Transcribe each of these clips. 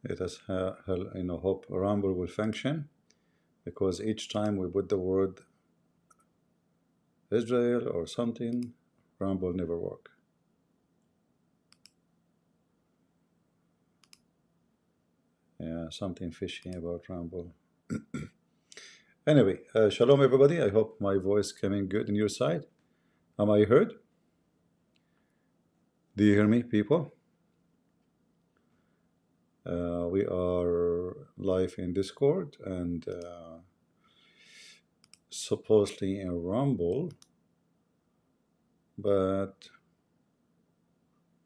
Let us hope Rumble will function, because each time we put the word Israel or something, Rumble never work. Yeah, something fishy about Rumble. Anyway, shalom everybody. I hope my voice coming good on your side. Am I heard? Do you hear me, people? We are live in Discord and supposedly in Rumble, but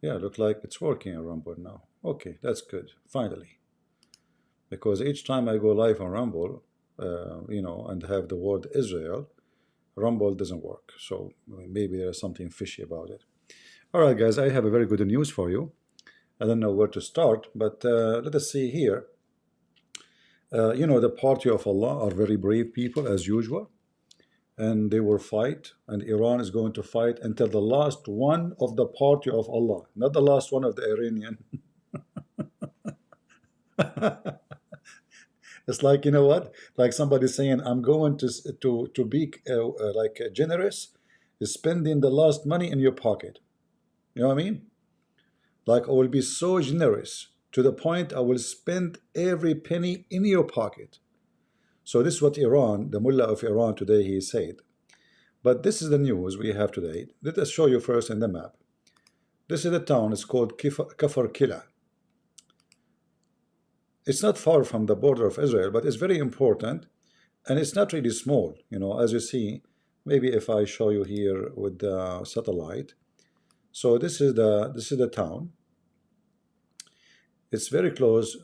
yeah, look like it's working in Rumble now. Okay, that's good, finally. Because each time I go live on Rumble, and have the word Israel, Rumble doesn't work. So maybe there's something fishy about it. All right, guys, I have a very good news for you. I don't know where to start, but let us see here. The party of Allah are very brave people as usual, and they will fight, and Iran is going to fight until the last one of the party of Allah, not the last one of the Iranian. It's like, you know what? Like somebody saying, I'm going to be like generous, spending the last money in your pocket. You know what I mean? Like I will be so generous to the point I will spend every penny in your pocket. So this is what Iran, the mullah of Iran today, he said. But this is the news we have today. Let us show you first in the map. This is the town. It's called Kafar Kila. It's not far from the border of Israel, but it's very important, and it's not really small. As you see, maybe if I show you here with the satellite. So this is the town. It's very close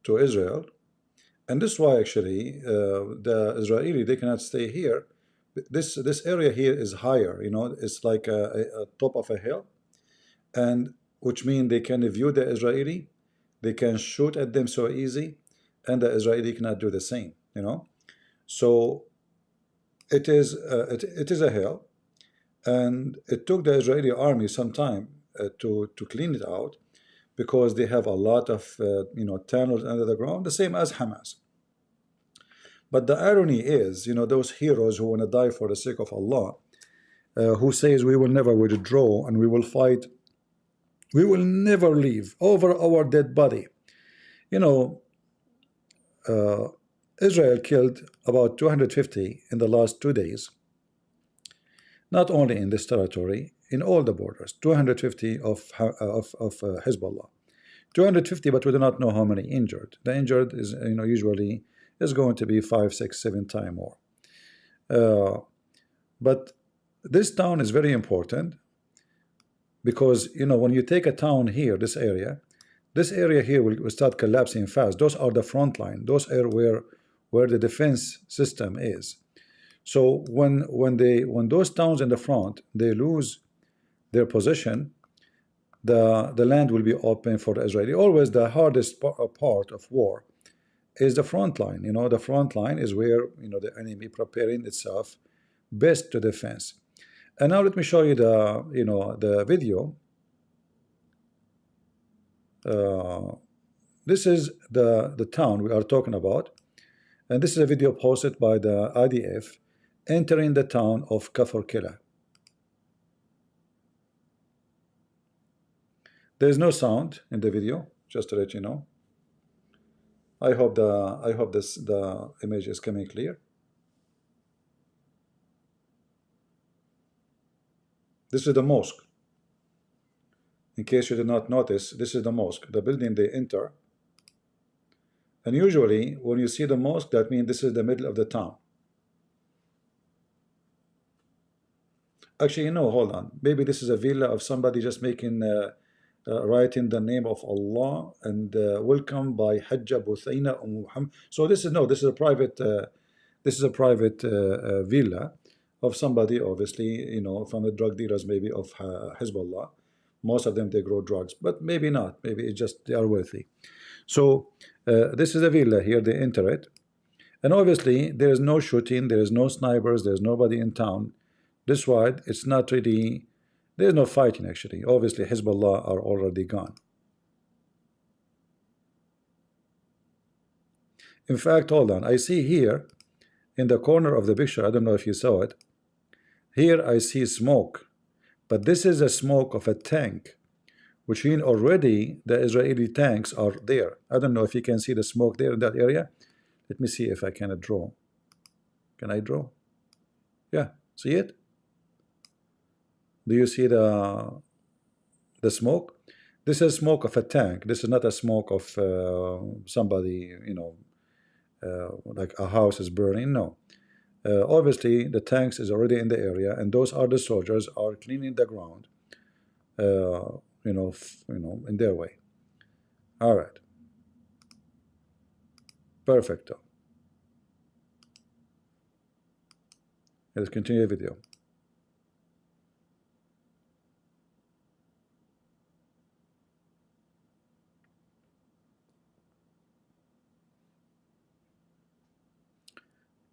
to Israel, and this is why actually the Israeli, they cannot stay here. This area here is higher. It's like a top of a hill, and which means they can view the Israeli. They can shoot at them so easy, and the Israeli cannot do the same. So it is a hill, and it took the Israeli army some time to clean it out, because they have a lot of tunnels under the ground, the same as Hamas. But the irony is, those heroes who want to die for the sake of Allah, who says we will never withdraw and we will fight. We will never leave over our dead body. Israel killed about 250 in the last 2 days. Not only in this territory, in all the borders. 250 of Hezbollah. 250, but we do not know how many injured. The injured is, usually is going to be 5, 6, 7 times more. But this town is very important. Because when you take a town here, this area here will start collapsing fast. Those are the front line. Those are where the defense system is. So when those towns in the front, they lose their position, the land will be open for the Israeli. Always the hardest part of war is the front line. The front line is where the enemy preparing itself best to defense. And now let me show you the video. This is the town we are talking about, and this is a video posted by the IDF entering the town of Kafar Kila. There is no sound in the video, just to let you know. I hope the image is coming clear. This is the mosque. In case you did not notice, this is the mosque, the building they enter. And usually, when you see the mosque, that means this is the middle of the town. Actually, hold on. Maybe this is a villa of somebody just making, writing the name of Allah and welcome by Hajjab Husayna Muhammad. So this is a private villa of somebody, obviously, from the drug dealers, maybe of Hezbollah. Most of them, they grow drugs, but maybe not. Maybe it's just they are wealthy. So this is a villa here. They enter it, and obviously there is no shooting, there is no snipers, there's nobody in town. This wide, it's not really. There's no fighting actually. Obviously, Hezbollah are already gone. In fact, hold on, I see here in the corner of the picture, I don't know if you saw it, here I see smoke, but this is a smoke of a tank, which means already the Israeli tanks are there. I don't know if you can see the smoke there in that area. Let me see if I can draw. Can I draw? Yeah, see it? Do you see the smoke? This is smoke of a tank. This is not a smoke of somebody, you know, like a house is burning. No. Obviously, the tanks is already in the area, and those are the soldiers are cleaning the ground, in their way. All right. Perfecto. Let's continue the video.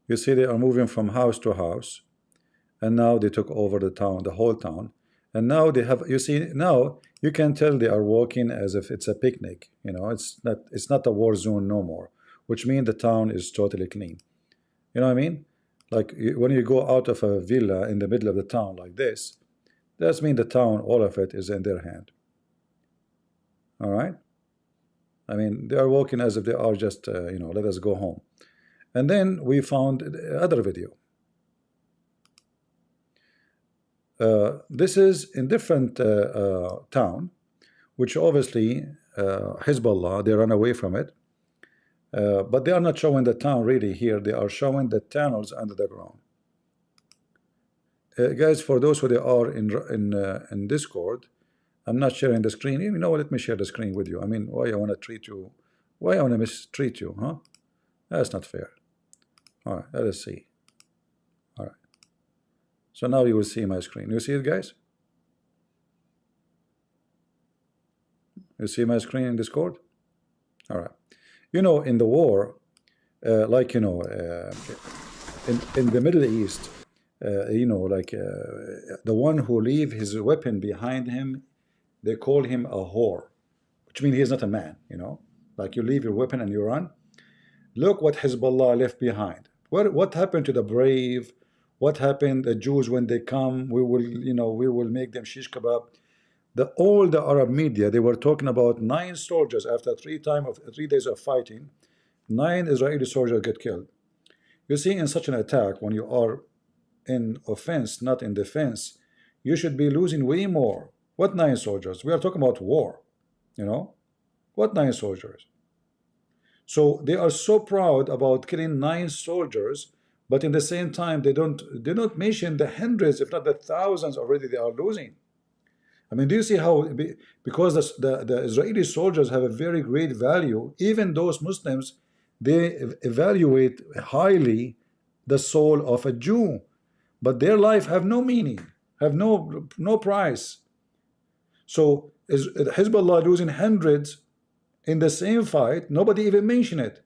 You see they are moving from house to house, and now they took over the town, the whole town, and now they have, you see, now you can tell they are walking as if it's a picnic. You know, it's not a war zone no more, which means the town is totally clean. You know what I mean? Like when you go out of a villa in the middle of the town like this, that means the town, all of it is in their hand. All right? I mean, they are walking as if they are just, let us go home. And then we found other video. This is in different town, which obviously Hezbollah, they run away from it. But they are not showing the town really here. They are showing the tunnels under the ground. Guys, for those who they are in Discord, I'm not sharing the screen. You know, let me share the screen with you. I mean, why I want to treat you? Why I want to mistreat you, huh? That's not fair. All right, let us see. All right. So now you will see my screen. You see it, guys? You see my screen in Discord? All right. You know, in the war, in the Middle East, the one who leave his weapon behind him, they call him a whore, which means he is not a man, you know. Like you leave your weapon and you run. Look what Hezbollah left behind. What happened to the brave? What happened the Jews when they come? We will make them shish kebab. All the Arab media, they were talking about 9 soldiers after 3 days of fighting. 9 Israeli soldiers get killed. You see, in such an attack, when you are in offense, not in defense, you should be losing way more. What 9 soldiers? We are talking about war, you know. What 9 soldiers? So they are so proud about killing 9 soldiers, but in the same time they don't mention the hundreds, if not the thousands already they are losing. I mean, do you see how, because the Israeli soldiers have a very great value, even those Muslims, they evaluate highly the soul of a Jew, but their life have no meaning, have no price. So is Hezbollah losing hundreds in the same fight? Nobody even mentioned it,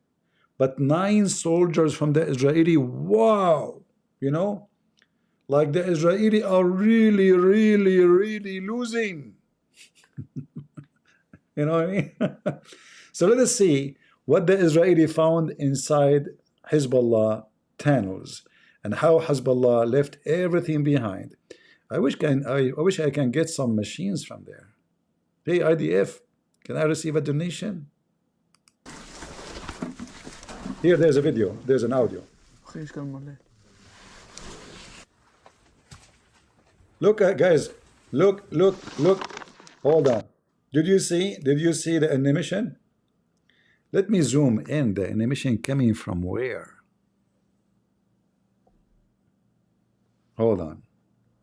but 9 soldiers from the Israeli, wow, you know, like the Israeli are really, really, really losing. You know what I mean? So let us see what the Israeli found inside Hezbollah tunnels and how Hezbollah left everything behind. I wish I can get some machines from there. Hey, IDF, can I receive a donation? Here, there's a video. There's an audio. Look, guys. Look. Hold on. Did you see the animation? Let me zoom in. The animation coming from where? Hold on.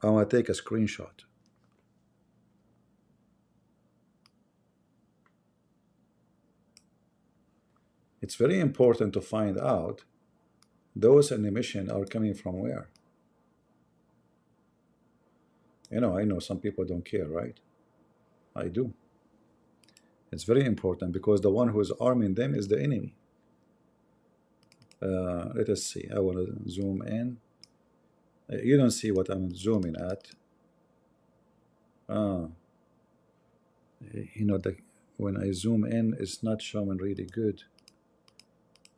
I want to take a screenshot. It's very important to find out those animation are coming from where. You know, I know some people don't care, right? I do. It's very important because the one who is arming them is the enemy. Let us see. I want to zoom in. You don't see what I'm zooming at. You know, when I zoom in, it's not showing really good.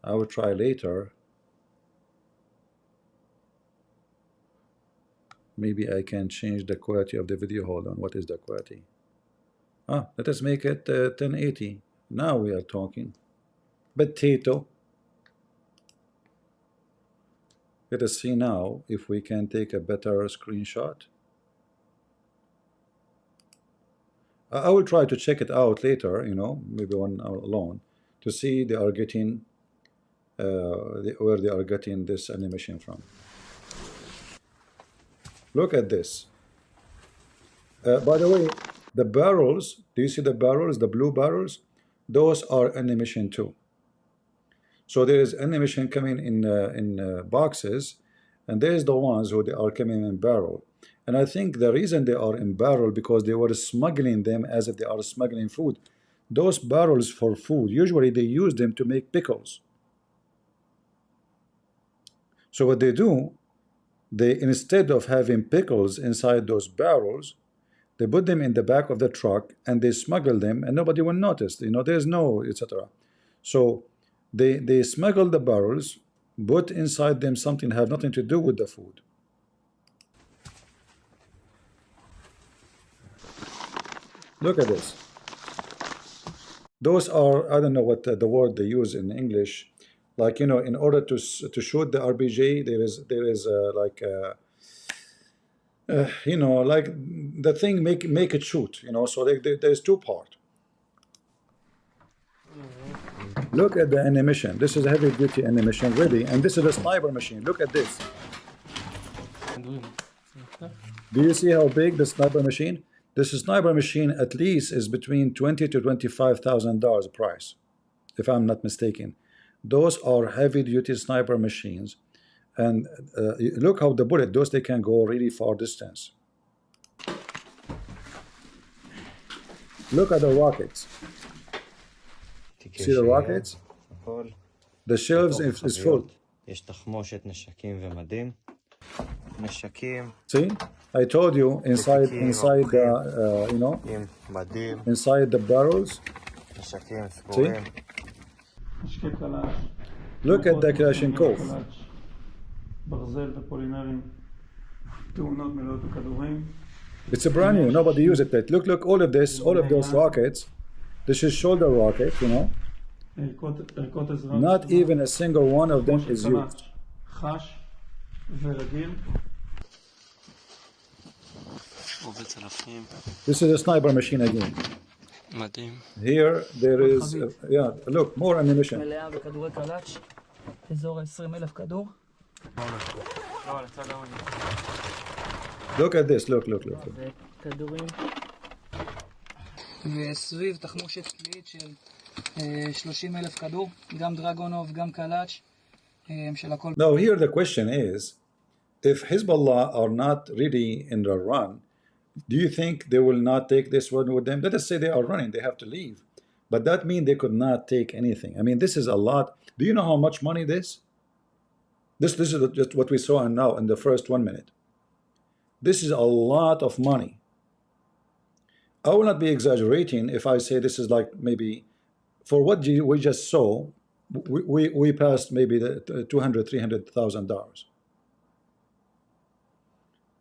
I will try later. Maybe I can change the quality of the video. Hold on, what is the quality? Let us make it 1080. Now we are talking. Potato. Let us see now if we can take a better screenshot. I will try to check it out later, you know, maybe one alone, to see they are getting where they are getting this animation from. Look at this. By the way, the barrels, do you see the barrels, the blue barrels? Those are animation too. So there is animation coming in boxes, and there's the ones who they are coming in barrel. And I think the reason they are in barrel because they were smuggling them as if they are smuggling food. Those barrels for food, usually they use them to make pickles. So what they do, they instead of having pickles inside those barrels, they put them in the back of the truck and they smuggle them, and nobody will notice. You know, there's no etc. So they smuggle the barrels, put inside them something have nothing to do with the food. Look at this. Those are, I don't know what the word they use in English, like, you know, in order to shoot the RPG, there is like you know, like the thing make it shoot, you know. So there's two part. Look at the animation. This is a heavy duty animation ready, and this is a sniper machine. Look at this. Do you see how big the sniper machine? This sniper machine at least is between $20,000 to $25,000 price, if I'm not mistaken. Those are heavy duty sniper machines, and look how the bullet, those they can go really far distance. Look at the rockets. See the rockets? The shelves is full. See, I told you inside the you know, inside the barrels. See, look at the Kalashnikov. It's a brand new, nobody used it. Look, all of this, all of those rockets. This is shoulder rocket, you know. Not even a single one of them is used. This is a sniper machine again. Here there is yeah, look, more ammunition. Look at this, look. וסביב תחמושת קליט של 30,000 כדור, גם דרגונוב, גם קלאץ' של הכל. Now here the question is, if Hezbollah are not really in the run, do you think they will not take this one with them? Let us say they are running, they have to leave. But that means they could not take anything. I mean, this is a lot. Do you know how much money this? This is just what we saw now in the first 1 minute. This is a lot of money. I will not be exaggerating if I say this is like maybe, for what we just saw, we passed maybe the $200,000, $300,000.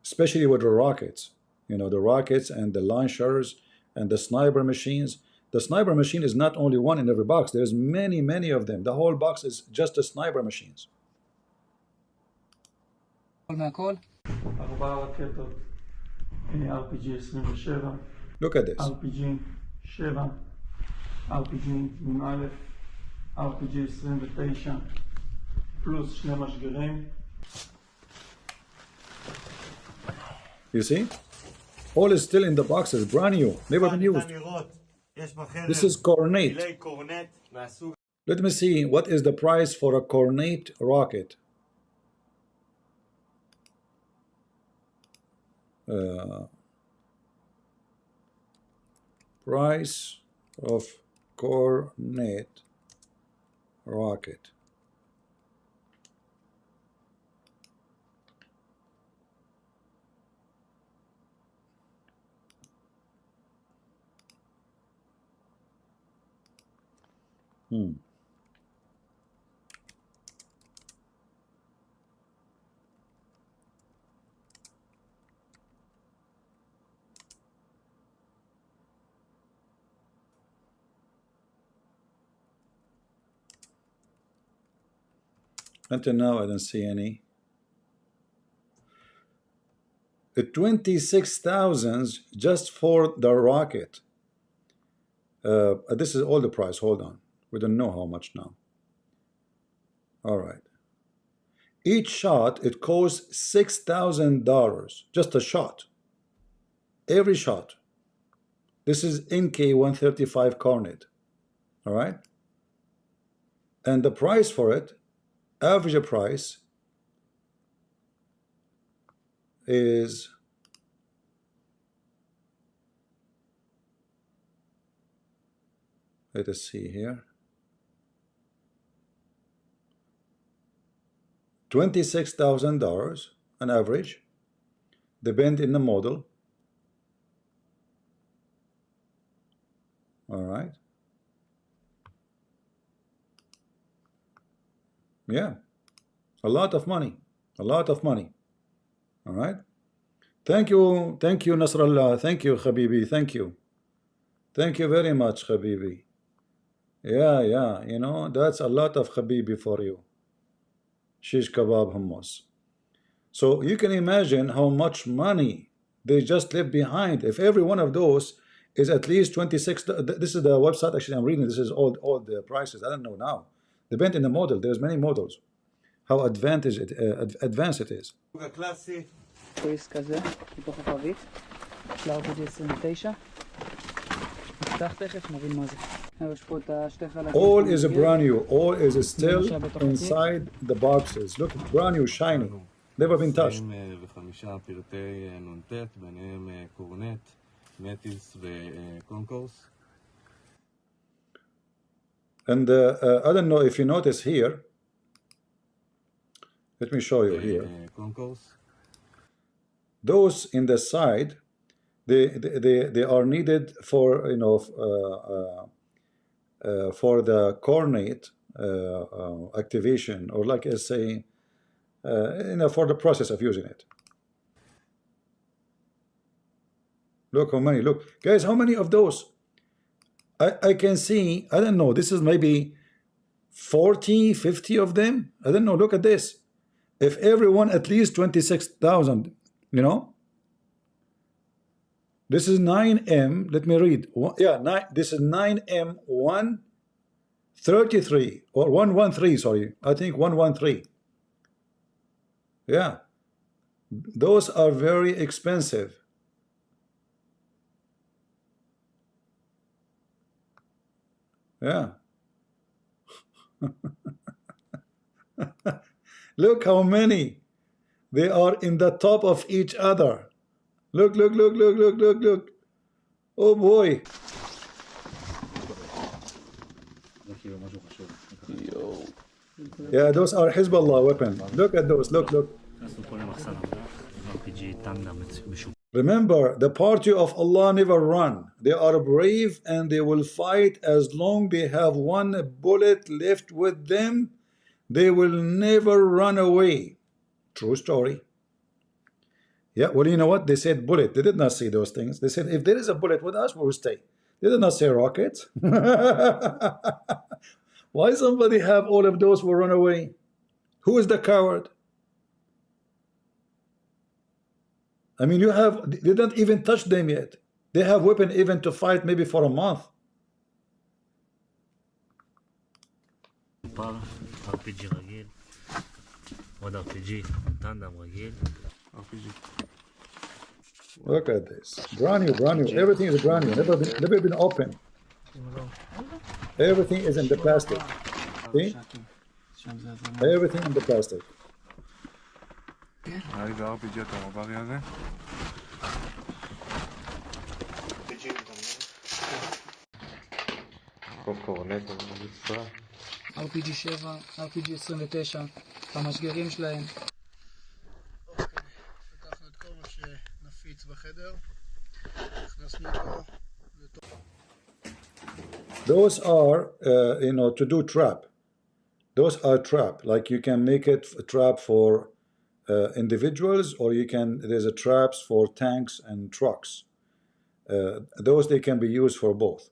Especially with the rockets, you know, the rockets and the launchers and the sniper machines. The sniper machine is not only one in every box. There's many of them. The whole box is just the sniper machines. Look at this. RPG 7, RPG נ"א, RPG 29, פלוס 2 משגרים. You see? All is still in the boxes, brand new, never been used. This is Cornet. Let me see, what is the price for a Cornet rocket? Price of Cornet rocket. Until now, I don't see any. 26,000 just for the rocket. This is all the price. Hold on. We don't know how much now. All right. Each shot, it costs $6,000. Just a shot. Every shot. This is NK-135 Cornet. All right. And the price for it, average price, is let us see here, $26,000 on average, depend in the model. All right. Yeah, a lot of money, a lot of money. All right. Thank you, Nasrallah. Thank you, Habibi. Thank you very much, Habibi. Yeah, you know, that's a lot of Habibi for you. Shish kebab hummus. So you can imagine how much money they just left behind. If every one of those is at least 26, this is the website actually I'm reading, this is all the prices. I don't know now. Depend in the model, there's many models. How advanced it is. טוויסט כזה, מתוך החבית, של RPG 29. נפתח תכף, נבין מה זה. יש פה את השתי חלקים. All is brand new, all is still inside the boxes. Look, brand new, shiny, never been touched. 25 פרטי נ"ט, ביניהם קורנט, מטיס וקונקורס. And I don't know if you notice here, let me show you here. Those in the side, they are needed for, you know, for the coordinate activation, or like I say, you know, for the process of using it. Look how many. Look, guys, how many of those? I can see. I don't know. This is maybe 40, 50 of them. I don't know. Look at this. If everyone at least 26,000. You know, this is 9M. Let me read. Yeah, this is 9M133 or 113. Sorry, I think 113. Yeah, those are very expensive. Yeah. Look how many. They are in the top of each other. Look. Oh boy. Yeah, those are Hezballah weapons. Look at those. Look. Remember, the party of Allah never run. They are brave and they will fight as long they have one bullet left with them. They will never run away. True story. Yeah, well, you know what? They said bullet. They did not say those things. They said, if there is a bullet with us, we will stay. They did not say rockets. Why somebody have all of those will run away? Who is the coward? I mean, they don't even touch them yet. They have weapon even to fight maybe for a month. RPG רגיל, עוד RPG, טנדם רגיל. Look at this. Brand new. Everything is brand new. Never been open. Everything is in the plastic. See? Everything in the plastic. רגע, RPG אתה מוברי הזה? פה קורנט במצפה. RPG 7, RPG 29, המשגרים שלהם. אוקיי, לקחנו את כל מה שנפיץ בחדר, הכנסנו אותו לתוך... Those are, you know, to do trap. Those are trap. Like you can make it a trap for individuals, or there's a traps for tanks and trucks. Those, they can be used for both.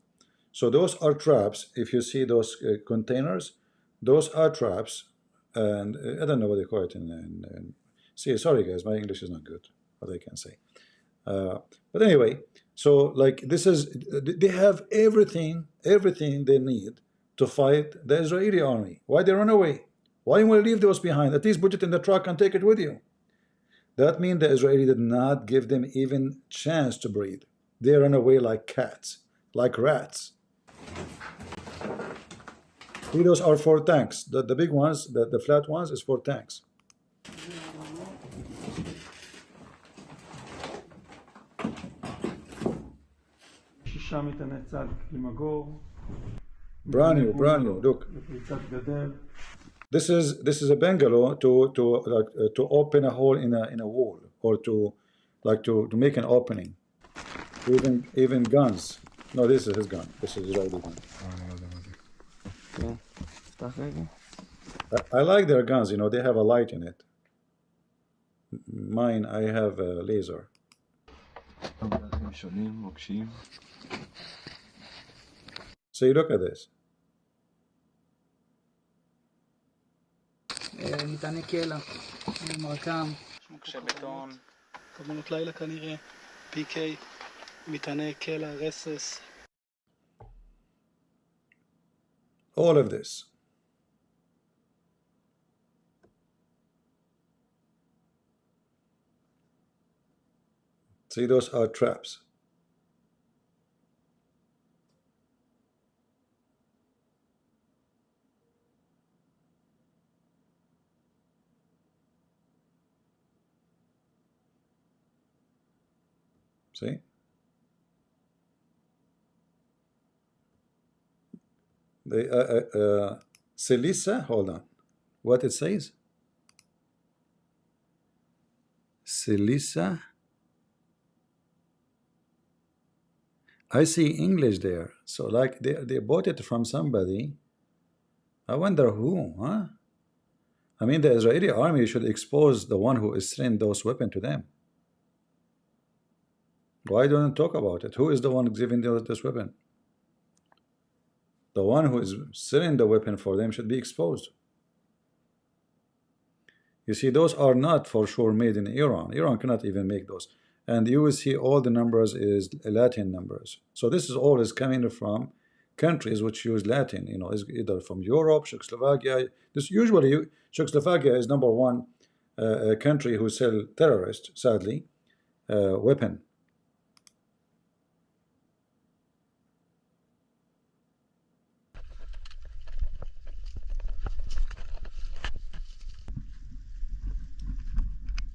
So those are traps. If you see those containers, those are traps and I don't know what they call it see, sorry guys, my English is not good, what I can say. But anyway, so like this is, they have everything they need to fight the Israeli army. Why they run away? Why will you leave those behind? At least put it in the truck and take it with you. That means the Israeli did not give them even chance to breathe. They run away like cats, like rats. See, those are 4 tanks. The big ones, the flat ones, is 4 tanks. שישה מטעני צד למגור. Brand new, look. לפריצת גדר. This is a bungalow to open a hole in a wall, or to make an opening. Even guns. No, this is his gun. This is Israeli gun. I like their guns. You know, they have a light in it. Mine, I have a laser. See, look at this. מטעני קלע, מרקם, מוקשי בטון. חרבונות לילה כנראה, PK, מטעני קלע, רסס. All of this. See, those are traps. See? The Selisa, hold on. What it says? Selisa. I see English there. So like they bought it from somebody. I wonder who, huh? I mean, the Israeli army should expose the one who is selling those weapons to them. Why don't you talk about it? Who is the one giving this weapon? The one who is selling the weapon for them should be exposed. You see, those are not for sure made in Iran. Iran cannot even make those. And you will see all the numbers is Latin numbers. So this is all is coming from countries which use Latin. You know, is either from Europe, Czechoslovakia. This usually Czechoslovakia is #1 country who sell terrorists, sadly, weapon.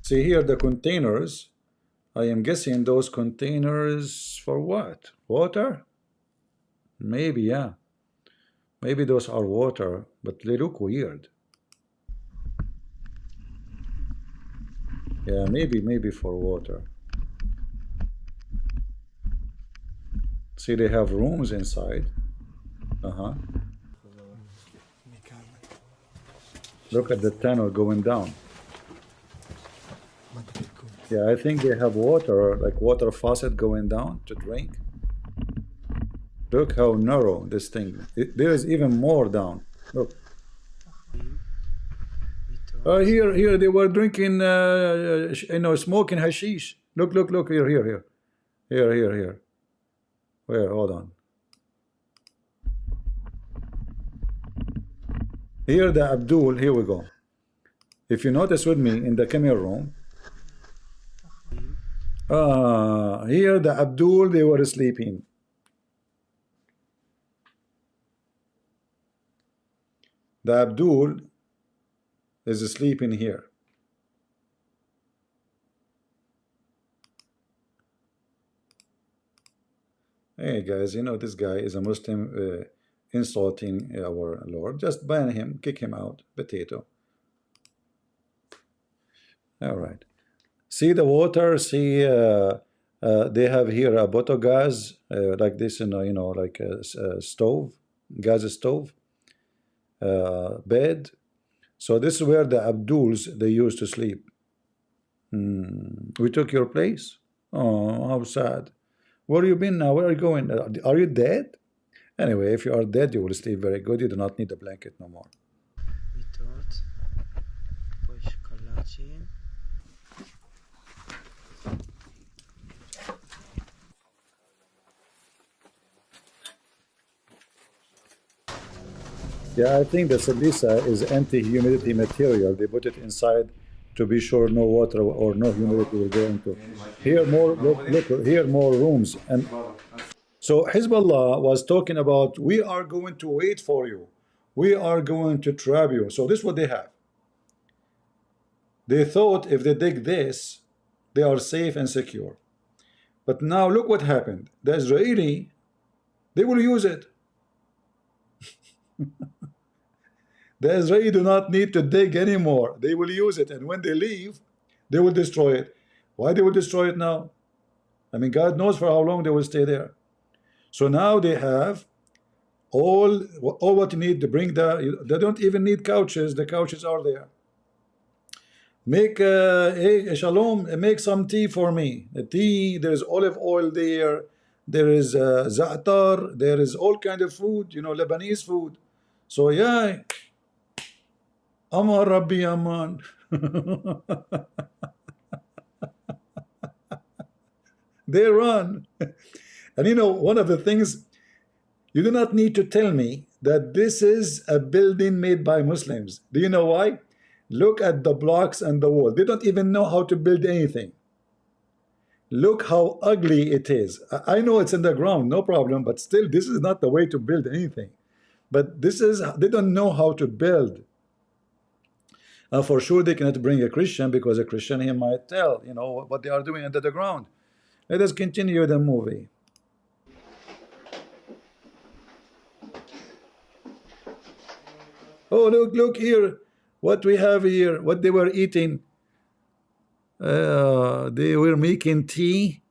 See here the containers. I am guessing those containers for what? Water? Maybe, yeah. Maybe those are water, but they look weird. Yeah, maybe for water. See, they have rooms inside. Look at the tunnel going down. Yeah, I think they have water, like water faucet going down to drink. Look how narrow this thing. There is even more down. Look. Here they were drinking, smoking hashish. Look, here. Where? Hold on. Here the Abdul, here we go. If you notice with me in the camera room, here the Abdul, they were sleeping. The Abdul is sleeping here. Hey guys, you know this guy is a Muslim insulting our Lord. Just ban him, kick him out. Potato. All right. See the water. See, they have here a bottle gas like this, like a stove, gas stove, bed. So this is where the Abduls they used to sleep. We took your place. Oh, how sad. Where you been now? Where are you going? Are you dead? Anyway, if you are dead, you will sleep very good. You do not need a blanket no more. machine. Yeah, I think the Sabisa is anti-humidity material. They put it inside to be sure no water or no humidity will go into. Here more, look, here more rooms. And so Hezbollah was talking about, we are going to wait for you. We are going to trap you. So this is what they have. They thought if they dig this, they are safe and secure. But now look what happened. The Israeli, they will use it. The Israeli do not need to dig anymore. They will use it, and when they leave, they will destroy it. Why they will destroy it now? I mean, God knows for how long they will stay there. So now they have all what you need to bring they don't even need couches. The couches are there. Make Shalom, make some tea for me. The tea, there is olive oil there. There is za'atar. There is all kind of food, you know, Lebanese food. So yeah, Amar Rabbi Aman. They run. And you know, one of the things, you do not need to tell me that this is a building made by Muslims. Do you know why? Look at the blocks and the wall. They don't even know how to build anything. Look how ugly it is. I know it's in the ground, no problem, but still, this is not the way to build anything. But this is, they don't know how to build. For sure, they cannot bring a Christian, because a Christian, he might tell, you know, what they are doing under the ground. Let us continue the movie. Oh, look here. What we have here, what they were eating. They were making tea.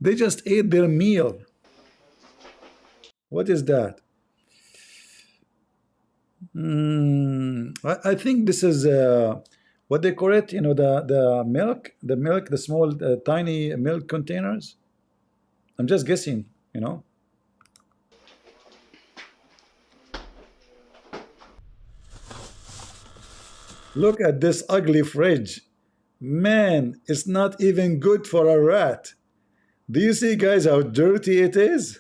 They just ate their meal. What is that? I think this is what they call it, you know, the milk, the small tiny milk containers. I'm just guessing, you know. Look at this ugly fridge. Man, it's not even good for a rat. Do you see, guys, how dirty it is?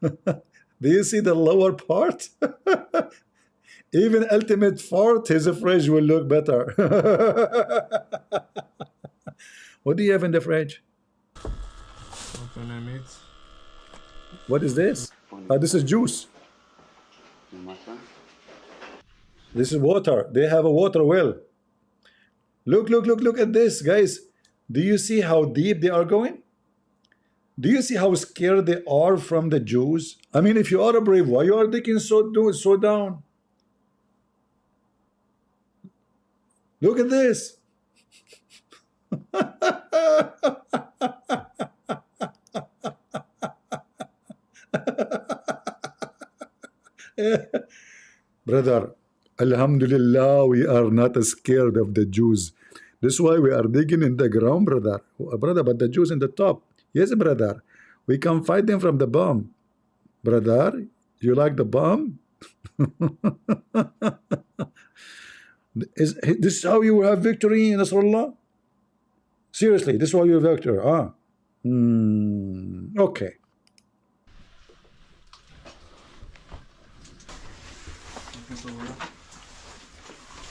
Do you see the lower part? Even ultimate fart, his fridge will look better. What do you have in the fridge? What is this? This is juice. This is water. They have a water well. Look at this, guys. Do you see how deep they are going? Do you see how scared they are from the Jews? I mean, if you are a brave, why you are digging so down? Look at this. Brother, Alhamdulillah, we are not scared of the Jews. This is why we are digging in the ground, brother. Brother, but the Jews in the top. Yes, brother. We can fight them from the bomb. Brother, you like the bomb? Is this how you will have victory in Nasrullah? Seriously, this is how you have victory. Okay.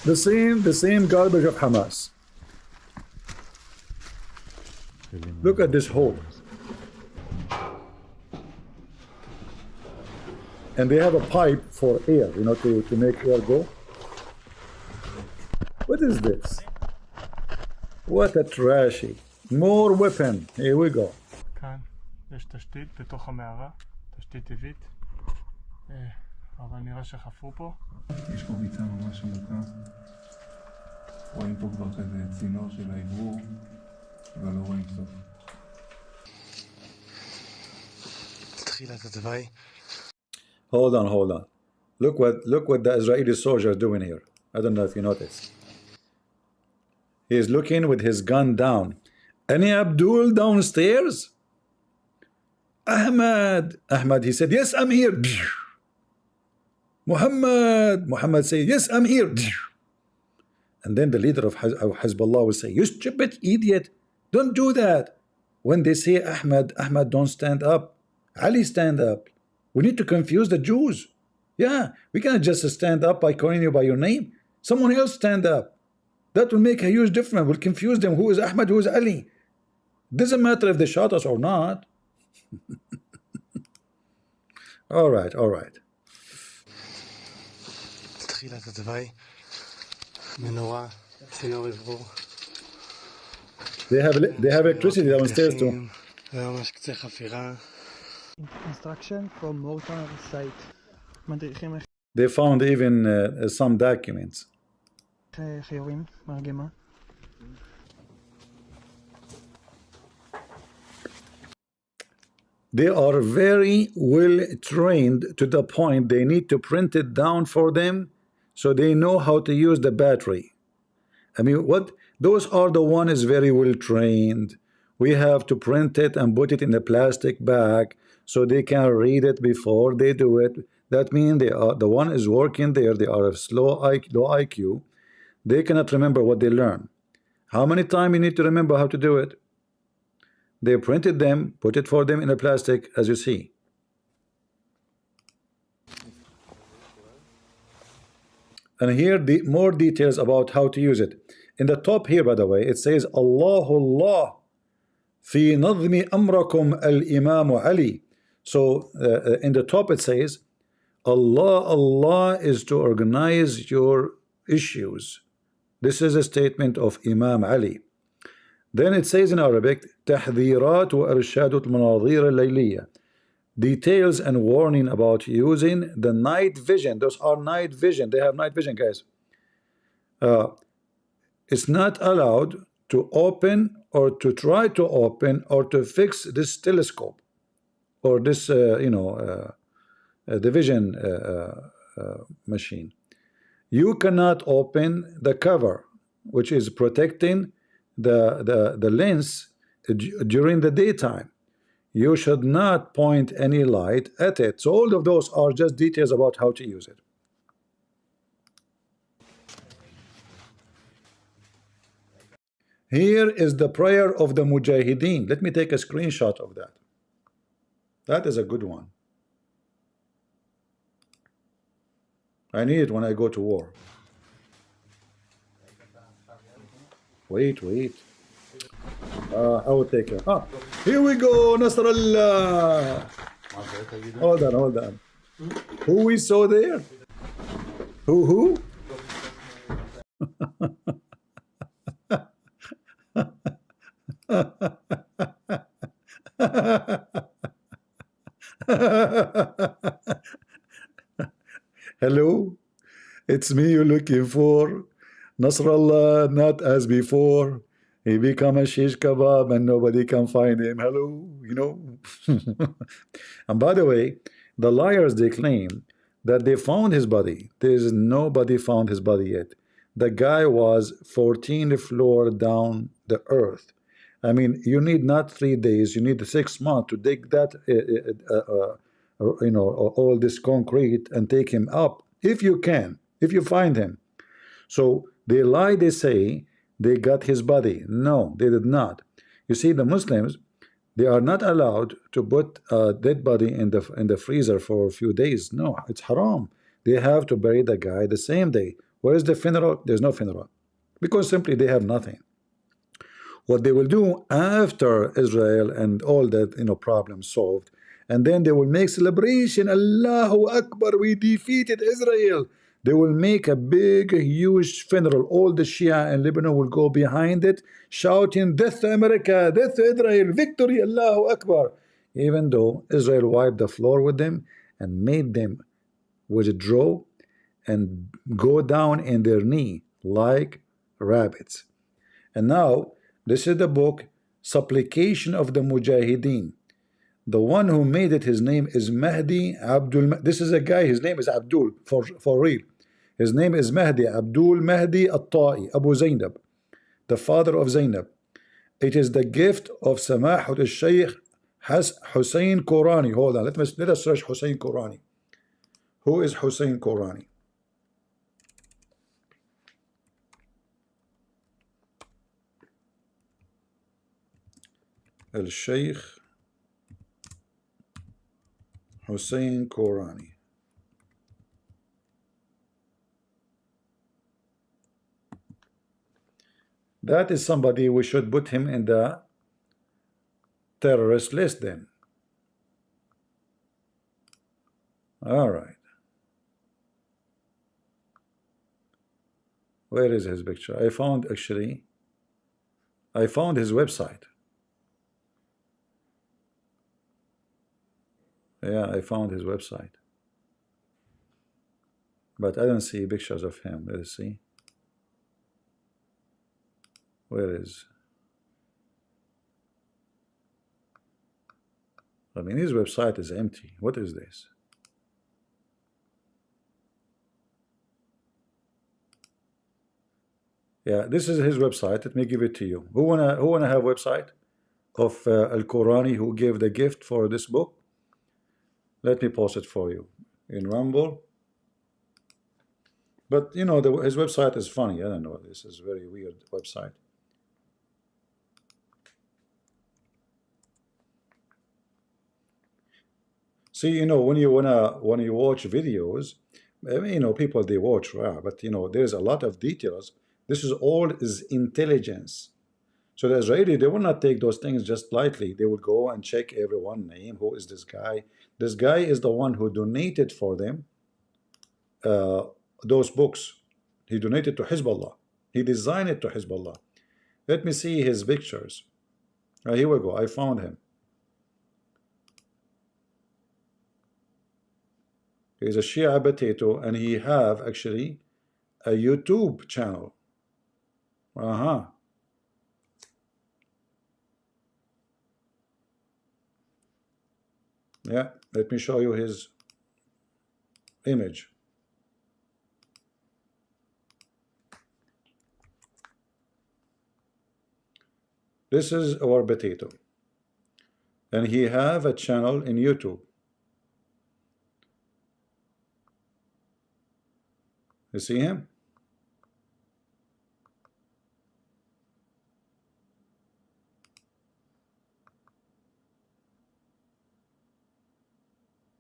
The same garbage of Hamas. Look at this hole. And they have a pipe for air, you know, to make air go. What is this? What a trashy. More weapon. Here we go. כאן יש תשתית בתוך המערה, תשתית טבעית, אבל נראה שחפרו פה. יש פה ביצה ממש עמוקה. רואים פה כבר כזה צינור של האוורור, אבל לא רואים סוף. תחילת התוואי. Hold on. Look what the Israeli soldier is doing here. I don't know if you notice. He is looking with his gun down. Any Abdul downstairs? Ahmed, he said, yes, I'm here. Mohammed said, yes, I'm here. And then the leader of Hezbollah will say, you stupid idiot, don't do that. When they say Ahmed, Ahmed don't stand up, Ali stand up. We need to confuse the Jews. Yeah, we cannot just stand up by calling you by your name. Someone else stand up. That will make a huge difference. We'll confuse them. Who is Ahmed? Who is Ali? Doesn't matter if they shot us or not. All right, all right. תחילת התוואי, מנורה, צינור אוורור. They have electricity downstairs too. זה ממש קצה חפירה. Instruction from mortar site. מדריכים איך They found even some documents. יורים מרגמה. They are very well trained to the point they need to print it down for them so they know how to use the battery. I mean, what? Those are the ones very well trained. We have to print it and put it in a plastic bag so they can read it before they do it. That means they are the one is working there. They are of low IQ. They cannot remember what they learn. How many times you need to remember how to do it? They printed them, put it for them in a plastic, as you see. And here the more details about how to use it. In the top here, by the way, it says Allahu Allah fi nadmi amrakum al-Imam Ali. So in the top it says Allah is to organize your issues. This is a statement of Imam Ali. Then it says in Arabic, تحذيرات وإرشاد المناظير الليلية. Details and warning about using the night vision. Those are night vision. They have night vision, guys. It's not allowed to open or to try to open or to fix this telescope or this, the vision machine. You cannot open the cover, which is protecting the lens during the daytime. You should not point any light at it. So all of those are just details about how to use it. Here is the prayer of the Mujahideen. Let me take a screenshot of that. That is a good one. I need it when I go to war. Wait. I will take it. Here we go, Nasrallah. Hold on. Who we saw there? Who? Hello, it's me you're looking for. Nasrallah, not as before. He become a shish kebab and nobody can find him. Hello, And by the way, the liars, they claim that they found his body. There is nobody found his body yet. The guy was 14th floor down the earth. I mean, you need not 3 days, you need 6 months to dig that, all this concrete and take him up, if you can, if you find him. So they lie, they say they got his body. No, they did not. You see, the Muslims, they are not allowed to put a dead body in the freezer for a few days. No, it's haram. They have to bury the guy the same day. Where is the funeral? There's no funeral, because simply they have nothing. What they will do after Israel and all that problems solved, and then they will make celebration. Allahu Akbar, we defeated Israel. They will make a big, huge funeral. All the Shia in Lebanon will go behind it, shouting, "Death to America, death to Israel, victory, Allahu Akbar." Even though Israel wiped the floor with them and made them withdraw and go down in their knee like rabbits. And now, this is the book, Supplication of the Mujahideen. The one who made it, his name is Mahdi Abdul. This is a guy, his name is Abdul, for real. His name is Mahdi, Abdul Mahdi At-Ta'i, Abu Zainab, the father of Zainab. It is the gift of Samahut al-Shaykh Hussein Qurani. Hold on, let us search Hussein Qurani. Who is Hussein Qurani? الشيخ Hussein Korani. That is somebody we should put him in the terrorist list then. All right. Where is his picture? I found his website. Yeah, I found his website. But I don't see pictures of him. Let's see. Where is? I mean, his website is empty. What is this? Yeah, this is his website. Let me give it to you. Who wanna have website of Al-Qurani who gave the gift for this book? Let me post it for you in Rumble. But you know, his website is funny. I don't know. This is a very weird website. See, you know, when you watch videos, I mean, you know, people they watch, but you know, there's a lot of details. This is all intelligence. So the Israeli, they will not take those things just lightly. They will go and check everyone's name. Who is this guy? This guy is the one who donated for them those books. He donated to Hezbollah. He designed it to Hezbollah. Let me see his pictures. Here we go. I found him. He's a Shia potato, and he have actually a YouTube channel. Yeah, let me show you his image. This is our potato, and he have a channel in YouTube. You see him?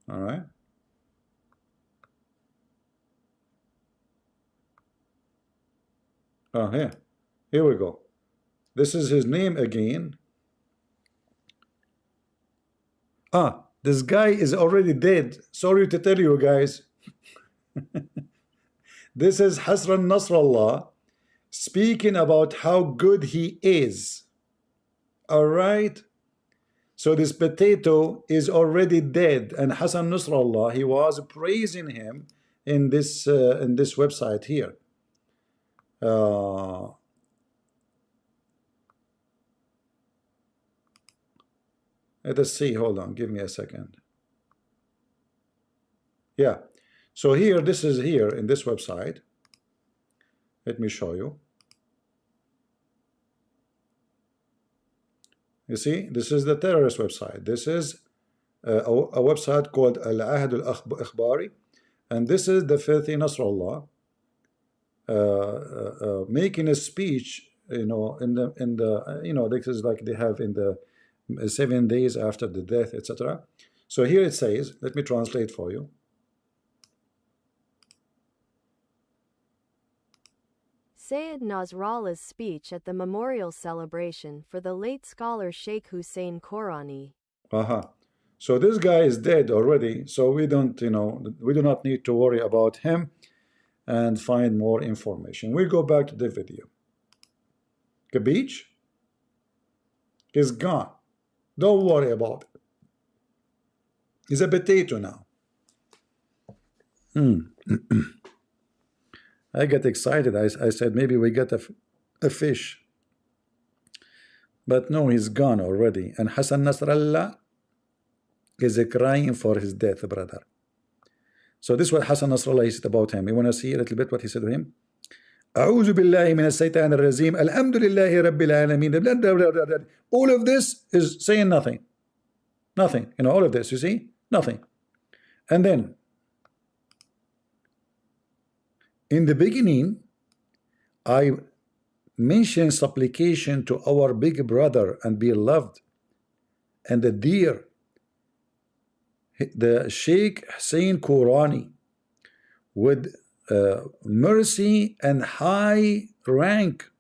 All right. Oh, here we go. This is his name again. This guy is already dead. Sorry to tell you guys. This is Hasran Nasrallah speaking about how good he is. All right. So this potato is already dead, and Hassan Nasrallah, he was praising him in this website here. Let us see. Hold on. Give me a second. Yeah. So here, this is here in this website. Let me show you. You see, this is the terrorist website. This is a website called Al-Ahd Al-Akhbari, and this is the filthy Nasrallah making a speech. You know, in the you know, this is like they have in the 7 days after the death, etc. So here it says, let me translate for you. Sayyid Nasrallah's speech at the memorial celebration for the late scholar Sheikh Hussein Korani. So this guy is dead already, so we don't, you know, we do not need to worry about him and find more information. We'll go back to the video. The beach is gone. Don't worry about it. He's a potato now. I get excited. I said maybe we get a fish. But no, he's gone already. And Hassan Nasrallah is crying for his death, brother. So this is what Hassan Nasrallah said about him. You want to see a little bit what he said to him? أعوذ بالله من الشيطان الرجيم الحمد لله رب العالمين. All of this is saying nothing. Nothing. You know, all of this, you see? Nothing. And then in the beginning, I mentioned supplication to our big brother and beloved and the deer. The Sheikh Hussein Qurani with mercy and high rank,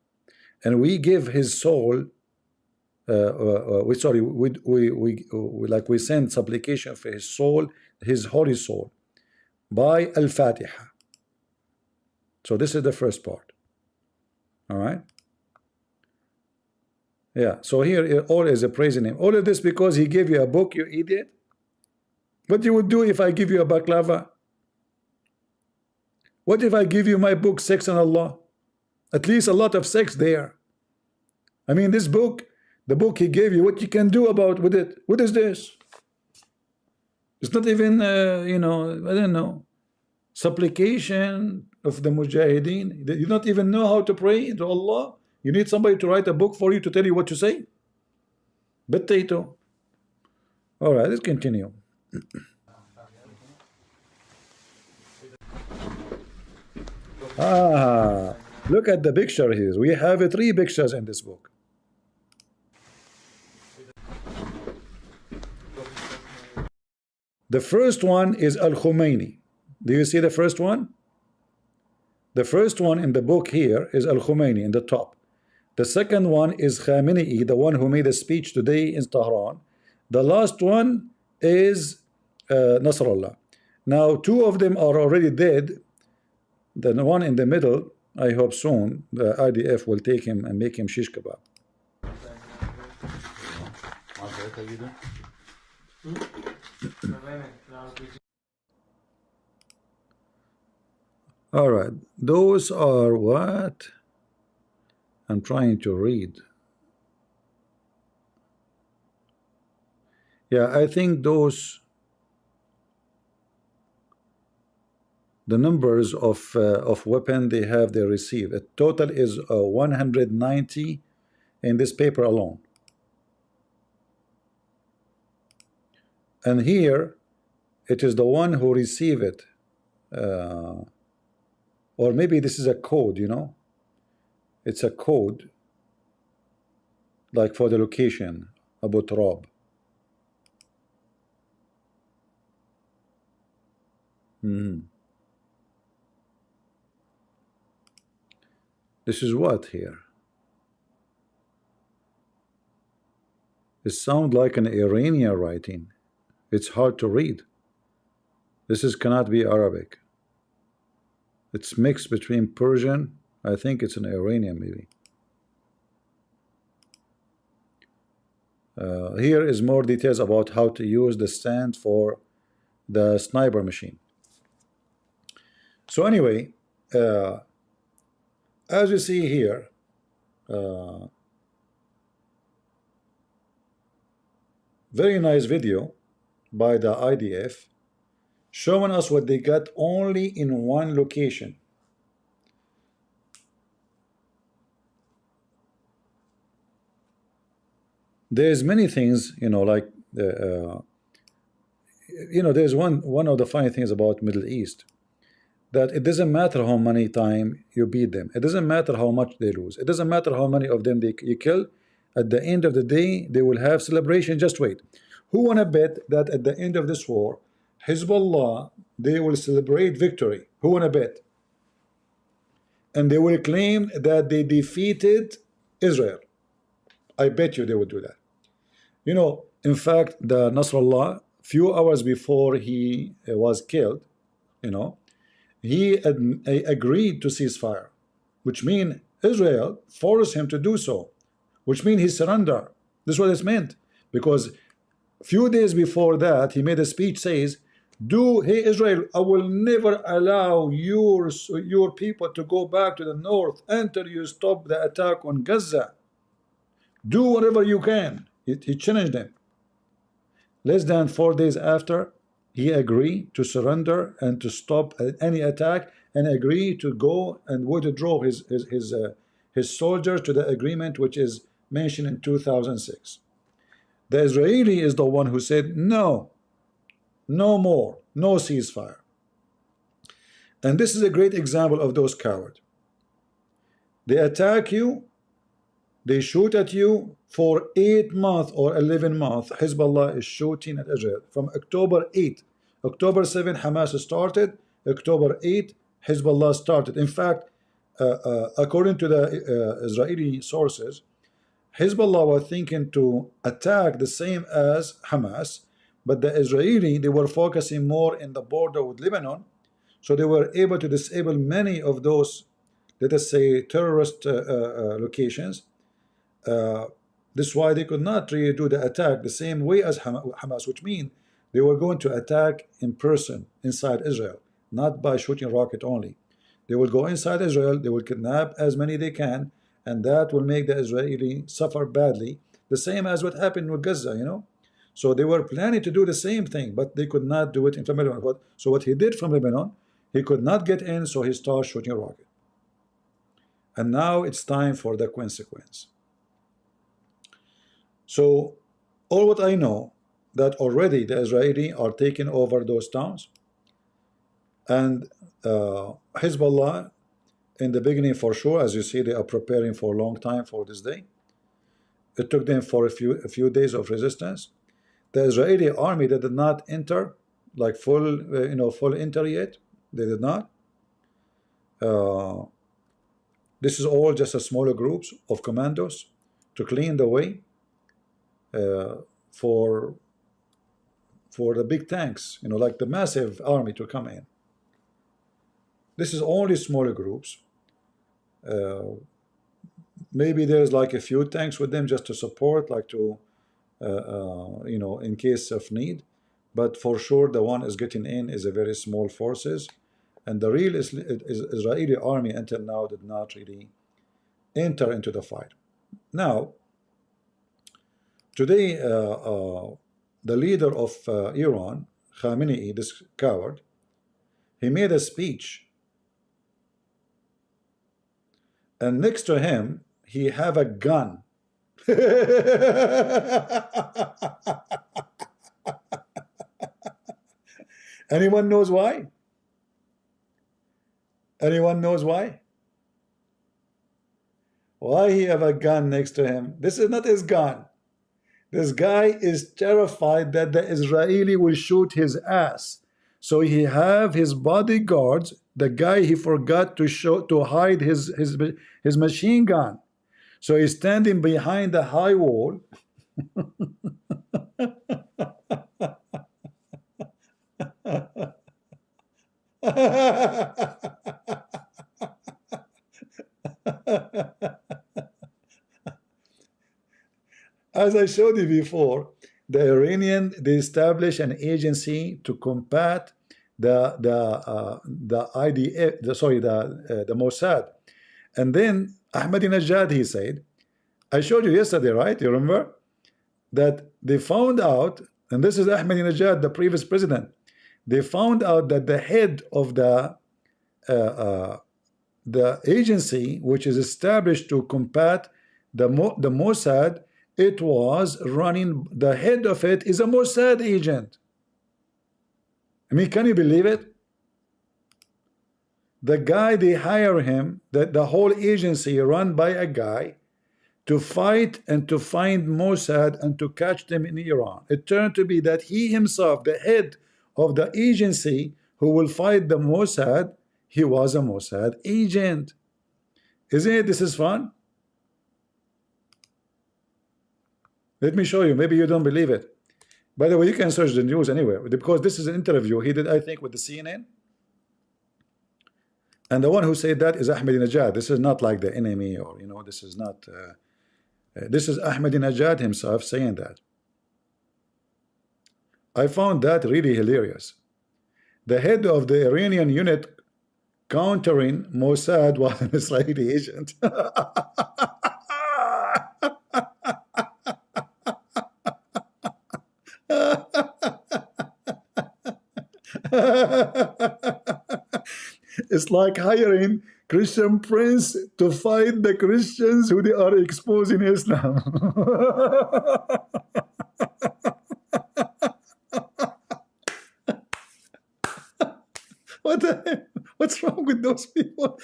and we give his soul. We send supplication for his soul, his holy soul, by Al-Fatiha. So this is the first part. All right. Yeah. So here all is a praising him. All of this because he gave you a book, you idiot. What you would do if I give you a baklava? What if I give you my book, Sex and Allah? At least a lot of sex there. I mean, this book, the book he gave you, what you can do about with it? What is this? It's not even, you know, I don't know, supplication of the mujahideen. You don't even know how to pray to Allah. You need somebody to write a book for you to tell you what to say. Potato. All right, let's continue. Look at the picture here. We have 3 pictures in this book. The first one is Al-Khomeini. Do you see the first one? The first one in the book here is Al-Khomeini in the top. The second one is Khamenei, the one who made a speech today in Tehran. The last one is Nasrallah. Now 2 of them are already dead. The one in the middle, I hope soon the IDF will take him and make him shish kebab. All right, those are what I'm trying to read. Yeah, I think those, the numbers of weapon they receive. A total is 190 in this paper alone. And here it is the one who receive it, or maybe this is a code, you know, it's a code like for the location Abu Turab. This is what here? It sounds like an Iranian writing. It's hard to read. This cannot be Arabic. It's mixed between Persian. I think it's an Iranian maybe. Here is more details about how to use the stand for the sniper machine. So anyway, as you see here, very nice video by the IDF showing us what they got only in one location. There's many things, you know, like you know, there's one of the funny things about Middle East, that it doesn't matter how many times you beat them, it doesn't matter how much they lose, it doesn't matter how many of them you kill. At the end of the day, they will have celebration. Just wait. Who wanna bet that at the end of this war, Hezbollah, they will celebrate victory? Who wanna bet? And they will claim that they defeated Israel. I bet you they would do that. You know, in fact, the Nasrallah, few hours before he was killed, you know, he agreed to ceasefire, which means Israel forced him to do so, which means he surrendered. This is what it meant, because a few days before that, he made a speech, says, hey Israel, I will never allow your people to go back to the north until you stop the attack on Gaza. Do whatever you can. He challenged them. Less than 4 days after, he agreed to surrender and to stop any attack, and agreed to go and withdraw his soldiers to the agreement which is mentioned in 2006. The Israeli is the one who said no, no more, no ceasefire. And this is a great example of those cowards. They attack you, they shoot at you For 8 months or 11 months, Hezbollah is shooting at Israel. From October 8, October 7, Hamas started. October 8, Hezbollah started. In fact, according to the Israeli sources, Hezbollah was thinking to attack the same as Hamas, but the Israeli, they were focusing more in the border with Lebanon, so they were able to disable many of those, let us say, terrorist locations. This is why they could not really do the attack the same way as Hamas, which means they were going to attack in person inside Israel, not by shooting rocket only. They will go inside Israel, they will kidnap as many they can, and that will make the Israeli suffer badly, the same as what happened with Gaza, you know. So they were planning to do the same thing, but they could not do it in Lebanon. So what he did from Lebanon, he could not get in, so he started shooting rocket. And now it's time for the consequence. So all what I know, that already the Israeli are taking over those towns, and Hezbollah in the beginning, for sure, as you see, they are preparing for a long time for this day. It took them for a few days of resistance. The Israeli army, they did not enter like full enter yet. They did not. This is all just a smaller groups of commandos to clean the way for the big tanks, you know, like the massive army to come in. This is only smaller groups. Maybe there's like a few tanks with them just to support, like to you know, in case of need. But for sure, the one is getting in is a very small forces, and the real Israeli army until now did not really enter into the fight. Now, today, the leader of Iran, Khamenei, this coward, he made a speech, and next to him, he have a gun. Anyone knows why? Anyone knows why? Why he have a gun next to him? This is not his gun. This guy is terrified that the Israeli will shoot his ass. So he have his bodyguards, the guy he forgot to hide his machine gun. So he's standing behind the high wall. As I showed you before, the Iranian, they established an agency to combat the Mossad. And then Ahmadinejad, he said, I showed you yesterday, right? You remember? That they found out, and this is Ahmadinejad, the previous president, they found out that the head of the agency, which is established to combat the Mossad, it was running, the head of it is a Mossad agent. I mean, can you believe it? The guy, they hire him, the whole agency run by a guy to fight and to find Mossad and to catch them in Iran. It turned to be that he himself, the head of the agency who will fight the Mossad, he was a Mossad agent. Isn't it? This is fun. Let me show you. Maybe you don't believe it. By the way, you can search the news anywhere, because this is an interview he did, I think, with the CNN. And the one who said that is Ahmadinejad. This is not like the enemy, or, you know, this is not. This is Ahmadinejad himself saying that. I found that really hilarious. The head of the Iranian unit countering Mossad was an Israeli agent. It's like hiring Christian Prince to fight the Christians who they are exposing Islam. What's wrong with those people?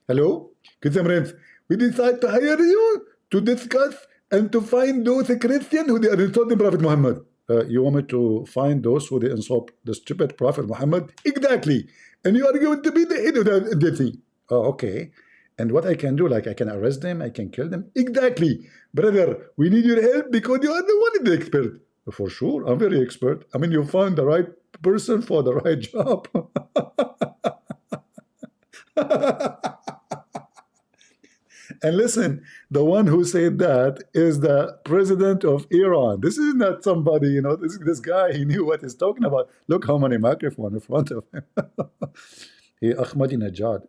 Hello? We decide to hire you to discuss and to find those Christians who they are insulting Prophet Muhammad. You want me to find those who they insult the stupid Prophet Muhammad? Exactly. And you are going to be the head of the thing. Oh, okay. And what I can do, like I can arrest them, I can kill them. Exactly. Brother, we need your help because you are the one the expert. For sure, I'm very expert. I mean, you found the right person for the right job. And listen, the one who said that is the president of Iran. This is not somebody, you know, this guy, he knew what he's talking about. Look how many microphones in front of him. He Ahmadinejad.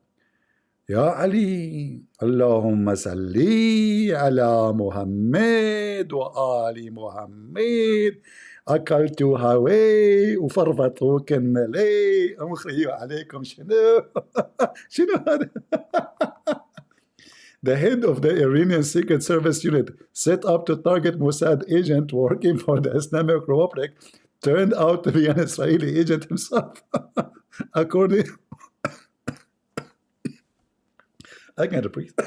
Ya Ali, Allahumma salli ala Muhammad wa ali Muhammad. أكلت هواي وفرفطوا كملي أمخريوا عليكم شنو شنو هذا. The head of the Iranian Secret Service unit set up to target Mossad agent working for the Islamic Republic turned out to be an Israeli agent himself. According, I can't breathe.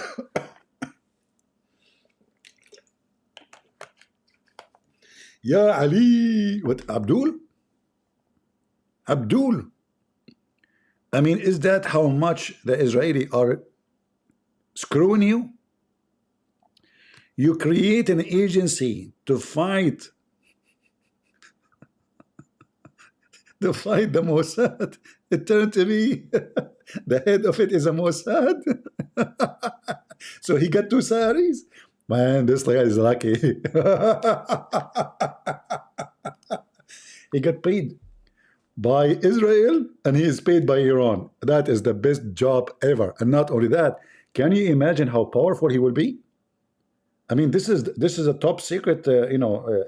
Ya Ali, what, Abdul? Abdul. I mean, is that how much the Israeli are screwing you? You create an agency to fight the Mossad. It turned to be the head of it is a Mossad. So he got 2 salaries. Man, this guy is lucky. He got paid by Israel and he is paid by Iran. That is the best job ever. And not only that, can you imagine how powerful he will be? I mean, this is a top secret,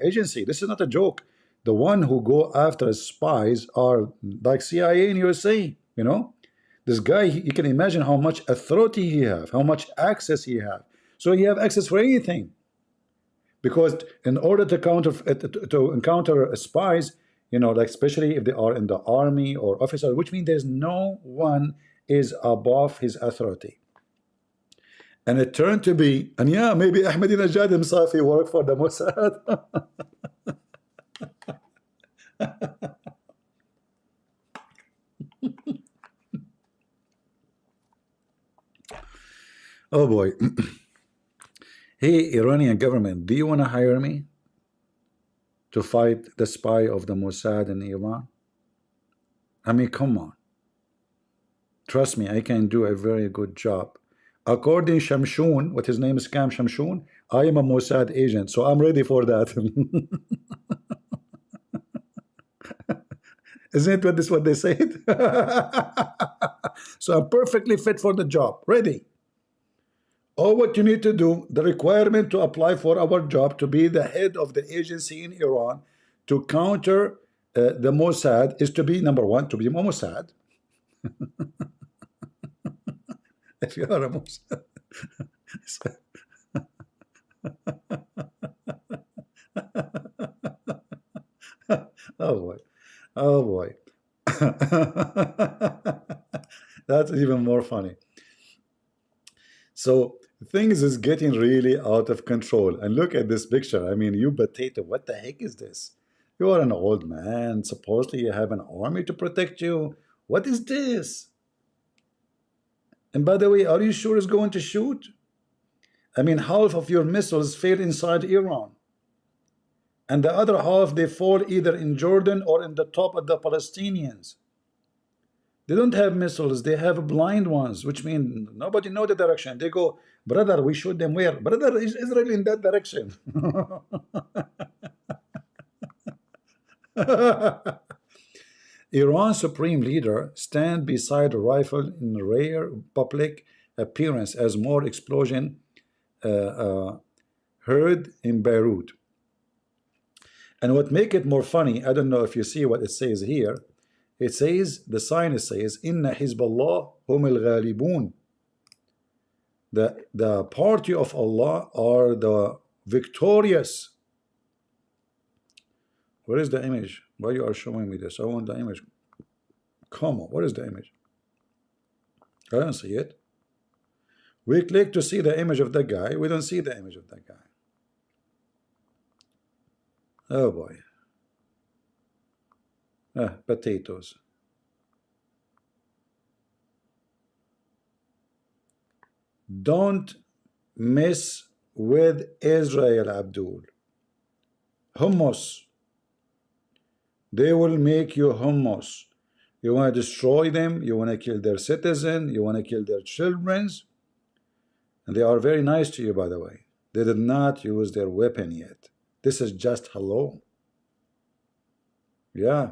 agency. This is not a joke. The one who go after spies are like CIA in USA. You know, this guy. You can imagine how much authority he have, how much access he have. So he have access for anything. Because in order to encounter spies, you know, like especially if they are in the army or officer, which means there's no one is above his authority. And it turned to be, and yeah, maybe Ahmadinejad himself, he worked for the Mossad. Oh boy. Hey, Iranian government, do you want to hire me to fight the spy of the Mossad in Iran? I mean, come on. Trust me, I can do a very good job. According Shamshun, what his name is, Scam Shamshun, I am a Mossad agent, so I'm ready for that. Isn't it what they said? So I'm perfectly fit for the job, ready. All what you need to do, the requirement to apply for our job to be the head of the agency in Iran to counter the Mossad is to be, number one, to be a Mossad. If you are a Mossad. Oh boy. Oh boy. That's even more funny. So things is getting really out of control. And look at this picture. I mean, you potato, what the heck is this? You are an old man. Supposedly you have an army to protect you. What is this? And by the way, are you sure it's going to shoot? I mean, half of your missiles fail inside Iran. And the other half, they fall either in Jordan or in the top of the Palestinians. They don't have missiles, they have blind ones, which means nobody knows the direction. They go, brother, we shoot them where? Brother, is Israel in that direction? Iran's supreme leader stand beside a rifle in rare public appearance as more explosion heard in Beirut. And what make it more funny, I don't know if you see what it says here. It says, the sign says, Inna Hezballah hum al-ghalibun. The party of Allah are the victorious. Where is the image? Why you are showing me this? I want the image. Come on, what is the image? I don't see it. We click to see the image of that guy. We don't see the image of that guy. Oh boy. Potatoes. Don't mess with Israel, Abdul. Hummus. They will make you hummus. You want to destroy them, you want to kill their citizen, you want to kill their children. And they are very nice to you, by the way. They did not use their weapon yet. This is just hello. Yeah.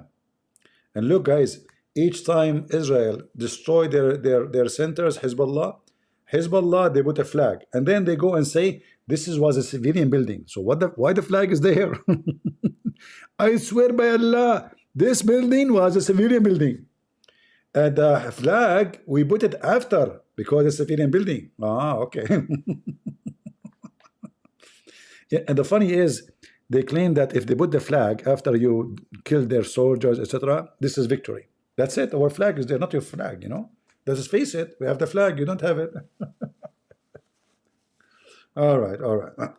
And look, guys, each time Israel destroy their centers, Hezbollah, they put a flag. And then they go and say, this was a civilian building. So why the flag is there? I swear by Allah, this building was a civilian building. And the flag, we put it after because it's a civilian building. Ah, okay. Yeah, and the funny is, they claim that if they put the flag after you kill their soldiers, etc., this is victory. That's it. Our flag is there, not your flag, you know. Let's face it, we have the flag, you don't have it. All right, all right.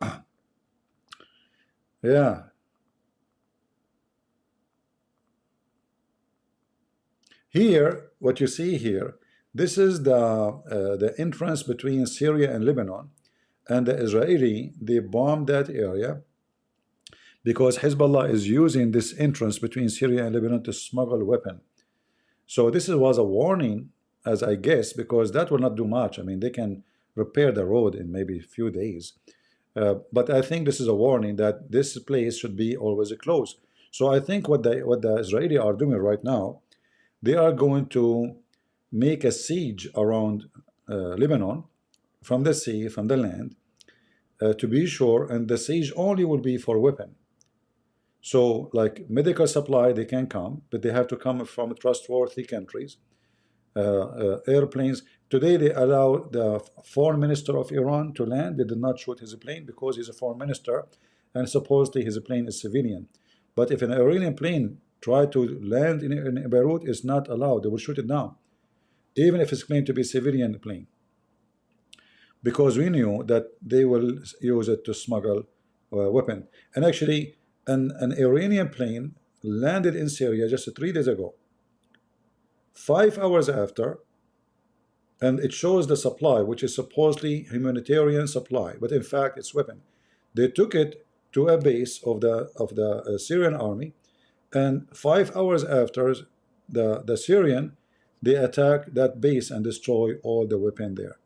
Yeah. Here, what you see here, this is the entrance between Syria and Lebanon, and the Israeli, they bombed that area because Hezbollah is using this entrance between Syria and Lebanon to smuggle weapon. So this was a warning, as I guess, because that will not do much. I mean, they can repair the road in maybe a few days. But I think this is a warning that this place should be always closed. So I think what the Israeli are doing right now, they are going to make a siege around Lebanon from the sea, from the land, to be sure, and the siege only will be for weapon. So like medical supply, they can come, but they have to come from trustworthy countries. Airplanes. Today they allow the foreign minister of Iran to land. They did not shoot his plane because he's a foreign minister, and supposedly his plane is civilian. But if an Iranian plane try to land in Beirut, is not allowed. They will shoot it down, even if it's claimed to be a civilian plane, because we knew that they will use it to smuggle weapon. And actually, an Iranian plane landed in Syria just 3 days ago. 5 hours after, and it shows the supply, which is supposedly humanitarian supply, but in fact it's weapon. They took it to a base of the Syrian army, and 5 hours after, the Syrian, they attack that base and destroy all the weapon there.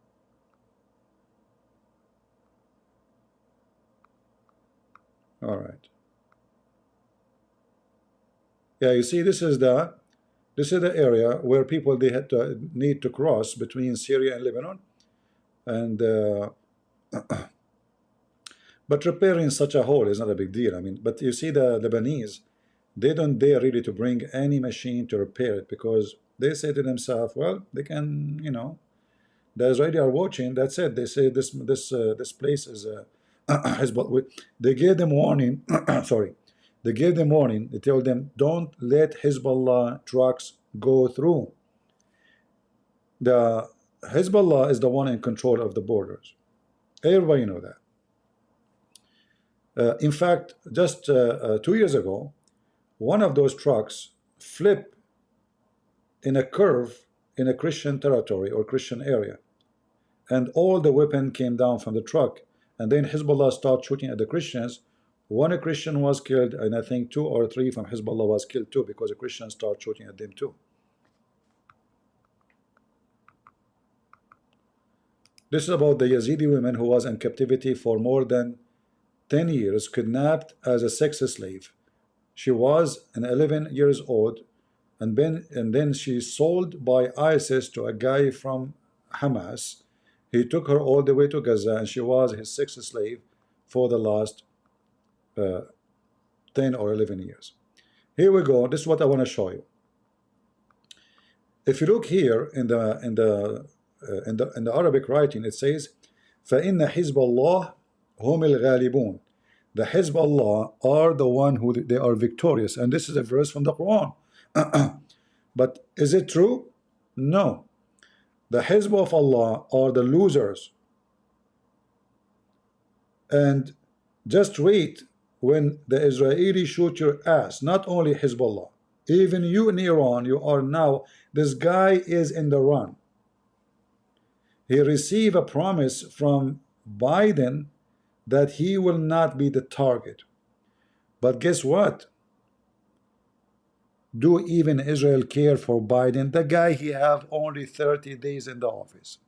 All right. Yeah, you see, this is the area where people they had to need to cross between Syria and Lebanon, and but repairing such a hole is not a big deal. I mean, but you see, the Lebanese, they don't dare really to bring any machine to repair it, because they say to themselves, well, they can, you know, the Israeli are watching. That's it. They say this place is Hezbollah. They gave them warning. Sorry. They gave them warning. They told them, don't let Hezbollah trucks go through. The Hezbollah is the one in control of the borders. Everybody know that. In fact, just 2 years ago, one of those trucks flipped in a curve in a Christian territory or Christian area, and all the weapon came down from the truck, and then Hezbollah started shooting at the Christians. One Christian was killed, and I think 2 or 3 from Hezbollah was killed too, because the Christians started shooting at them too. This is about the Yazidi woman who was in captivity for more than 10 years, kidnapped as a sex slave. She was 11 years old, and then she sold by ISIS to a guy from Hamas. He took her all the way to Gaza, and she was his sex slave for the last 10 or 11 years. Here we go. This is what I want to show you. If you look here in the Arabic writing, it says, فَإِنَّ حِزْبَ اللَّهِ هُمِ الْغَالِبُونَ. The Hezbollah are the one who they are victorious, and this is a verse from the Quran. But is it true? No. The Hezb of Allah are the losers. And just wait when the Israeli shoot your ass, not only Hezbollah, even you in Iran, you are now, this guy is in the run. He received a promise from Biden that he will not be the target. But guess what? Do even Israel care for Biden? The guy, he have only 30 days in the office.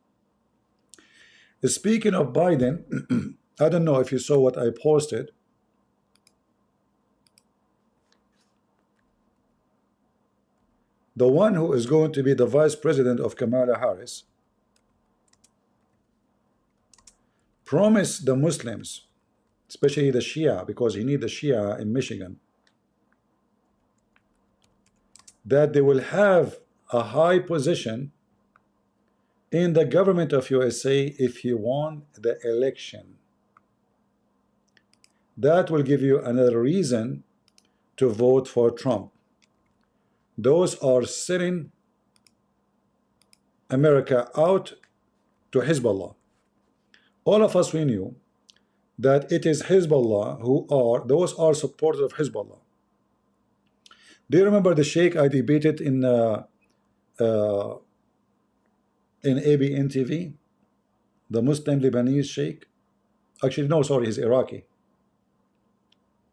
Speaking of Biden, I don't know if you saw what I posted. The one who is going to be the vice president of Kamala Harris promised the Muslims, especially the Shia, because he needs the Shia in Michigan, that they will have a high position in the government of USA if he won the election. That will give you another reason to vote for Trump. Those are selling America out to Hezbollah. All of us, we knew that it is Hezbollah who are, those are supporters of Hezbollah. Do you remember the sheikh I debated in ABN TV? The Muslim Lebanese sheikh? Actually, no, sorry, he's Iraqi.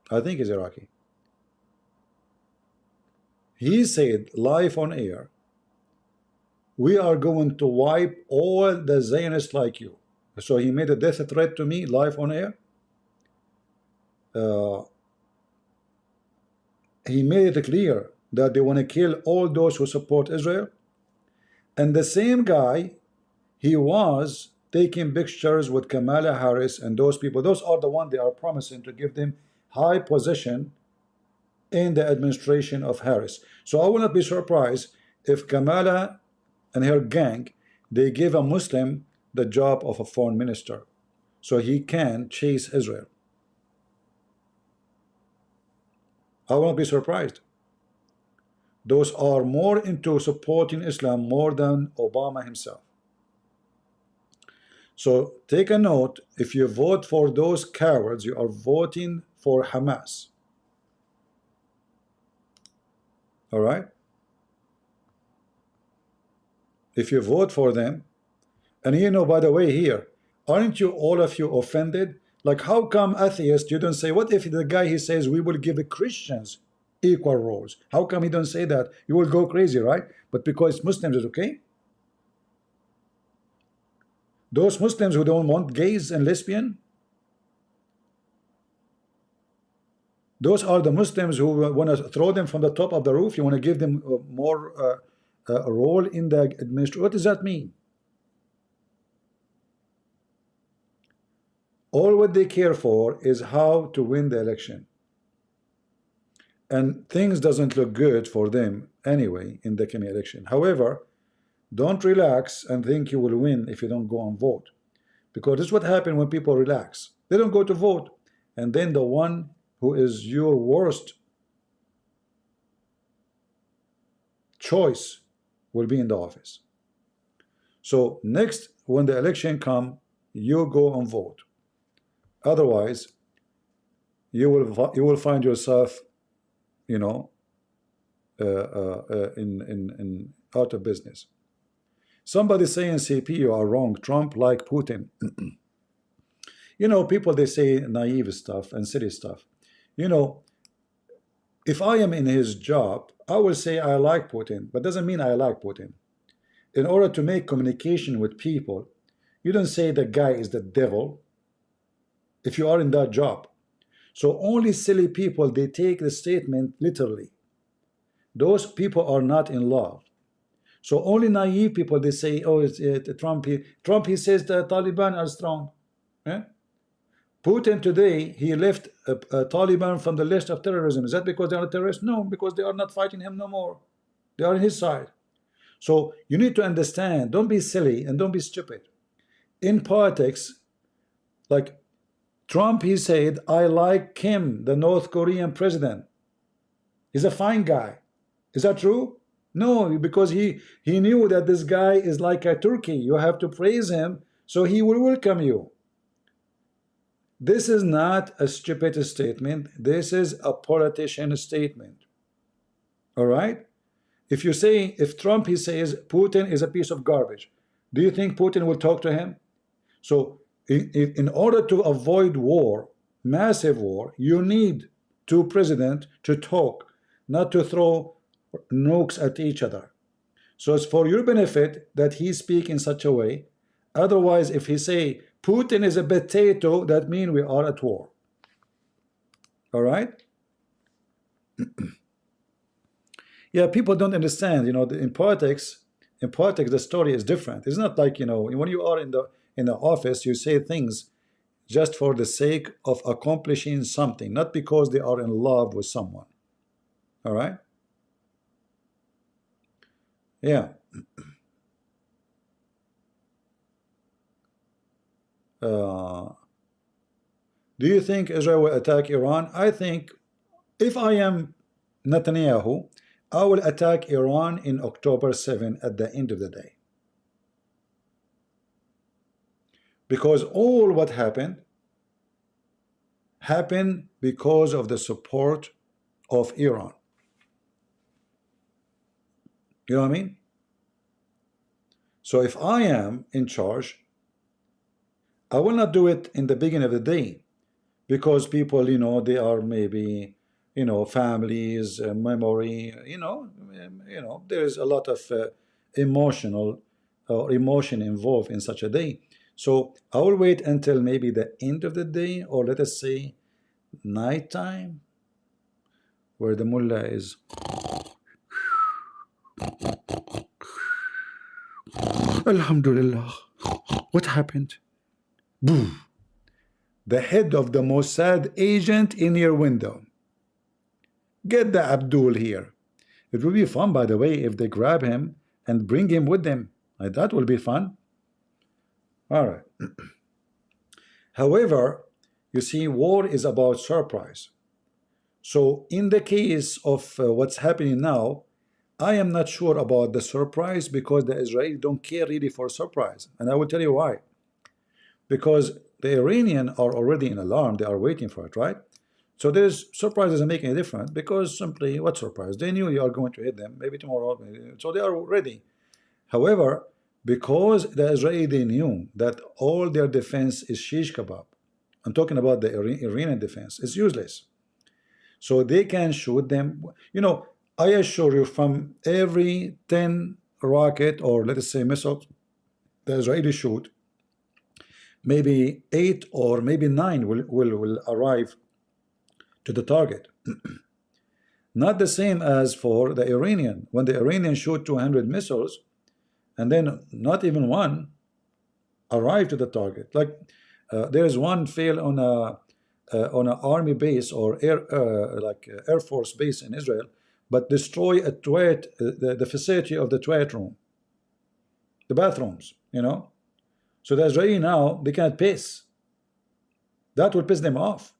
I think he's Iraqi. He said live on air, we are going to wipe all the Zionists like you. So he made a death threat to me live on air. He made it clear that they want to kill all those who support Israel. And the same guy, he was taking pictures with Kamala Harris and those people. Those are the ones they are promising to give them high position in the administration of Harris. So I will not be surprised if Kamala and her gang, they give a Muslim the job of a foreign minister so he can chase Israel. I will not be surprised. Those are more into supporting Islam more than Obama himself. So take a note, if you vote for those cowards, you are voting for Hamas. All right? If you vote for them, and you know, by the way, here, aren't you all of you offended? Like, how come atheists, you don't say, what if the guy, he says, we will give the Christians equal roles? How come he don't say that? You will go crazy, right? But because Muslims is okay? Those Muslims who don't want gays and lesbian, those are the Muslims who want to throw them from the top of the roof. You want to give them more a role in the administration. What does that mean? All what they care for is how to win the election. And things doesn't look good for them anyway in the coming election. However, don't relax and think you will win if you don't go and vote. Because this is what happens when people relax. They don't go to vote. And then the one who is your worst choice will be in the office. So next, when the election comes, you go and vote. Otherwise, you will find yourself, you know, in out of business. Somebody saying CP, you are wrong. Trump like Putin. You know, people, they say naive stuff and silly stuff. You know, if I am in his job, I will say I like Putin, but doesn't mean I like Putin. In order to make communication with people, you don't say the guy is the devil if you are in that job. So only silly people, they take the statement literally. Those people are not in love. So only naive people, they say, oh, it's Trump. Trump, he says the Taliban are strong. Eh? Putin today, he left Taliban from the list of terrorism. Is that because they are terrorists? No, because they are not fighting him no more. They are on his side. So you need to understand, don't be silly and don't be stupid. In politics, like Trump, he said, I like Kim, the North Korean president. He's a fine guy. Is that true? No, because he knew that this guy is like a turkey. You have to praise him so he will welcome you. This is not a stupid statement. This is a politician statement. All right? If you say, if Trump, he says Putin is a piece of garbage, do you think Putin will talk to him? So in order to avoid war, massive war, you need two presidents to talk, not to throw nukes at each other. So it's for your benefit that he speak in such a way. Otherwise, if he say Putin is a potato, that means we are at war. All right? Yeah, people don't understand. You know, in politics, the story is different. It's not like, you know, when you are in the office, you say things just for the sake of accomplishing something, not because they are in love with someone. All right? Yeah. Do you think Israel will attack Iran? I think if I am Netanyahu, I will attack Iran in October 7 at the end of the day. Because all what happened because of the support of Iran. You know what I mean? So if I am in charge, I will not do it in the beginning of the day, because people, you know, they are maybe, you know, families, memory, you know, there is a lot of emotion involved in such a day. So I will wait until maybe the end of the day, or let us say nighttime, where the mullah is Alhamdulillah. What happened? Boom. The head of the Mossad agent in your window. Get the Abdul here. It will be fun, by the way, if they grab him and bring him with them. That will be fun. All right. However, you see, war is about surprise. So in the case of what's happening now, I am not sure about the surprise, because the Israelis don't care really for surprise. And I will tell you why. Because the Iranians are already in alarm. They are waiting for it, right? So there's surprise doesn't make any difference, because simply, what surprise? They knew you are going to hit them, maybe tomorrow, so they are ready. However, because the Israelis, they knew that all their defense is shish kebab. I'm talking about the Iranian defense. It's useless. So they can shoot them. You know, I assure you, from every 10 rocket, or let us say missiles, the Israelis shoot, maybe 8 or maybe 9 will arrive to the target. Not the same as for the Iranian. When the Iranians shoot 200 missiles, and then not even one arrive to the target. Like there's one fail on an army base or Air Force base in Israel, but destroy a toilet, the facility of the toilet room, the bathrooms, you know. So the Israeli now, they cannot piss. That will piss them off.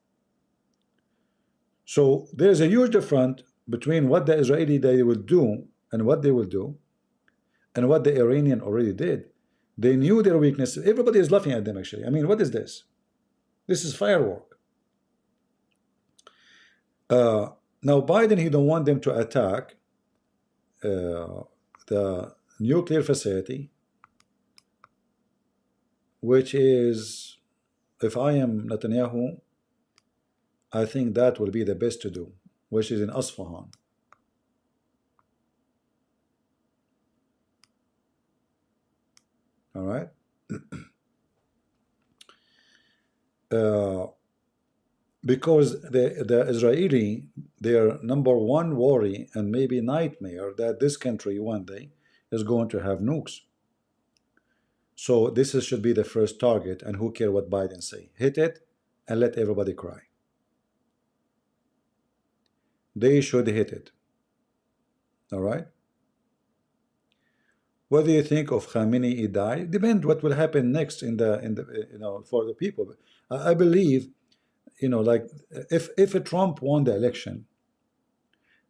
So there's a huge difference between what the Israeli they will do and what they will do, and what the Iranian already did. They knew their weakness. Everybody is laughing at them, actually. I mean, what is this? This is firework. Now Biden, he don't want them to attack the nuclear facility, which is, if I am Netanyahu, I think that will be the best to do, which is in Asfahan. All right. Because the Israeli, their #1 worry and maybe nightmare, that this country one day is going to have nukes. So this should be the first target, and who care what Biden say? Hit it and let everybody cry. They should hit it. All right. What do you think of Khamenei? He died. Depends what will happen next in the you know, for the people. I believe, you know, like if Trump won the election,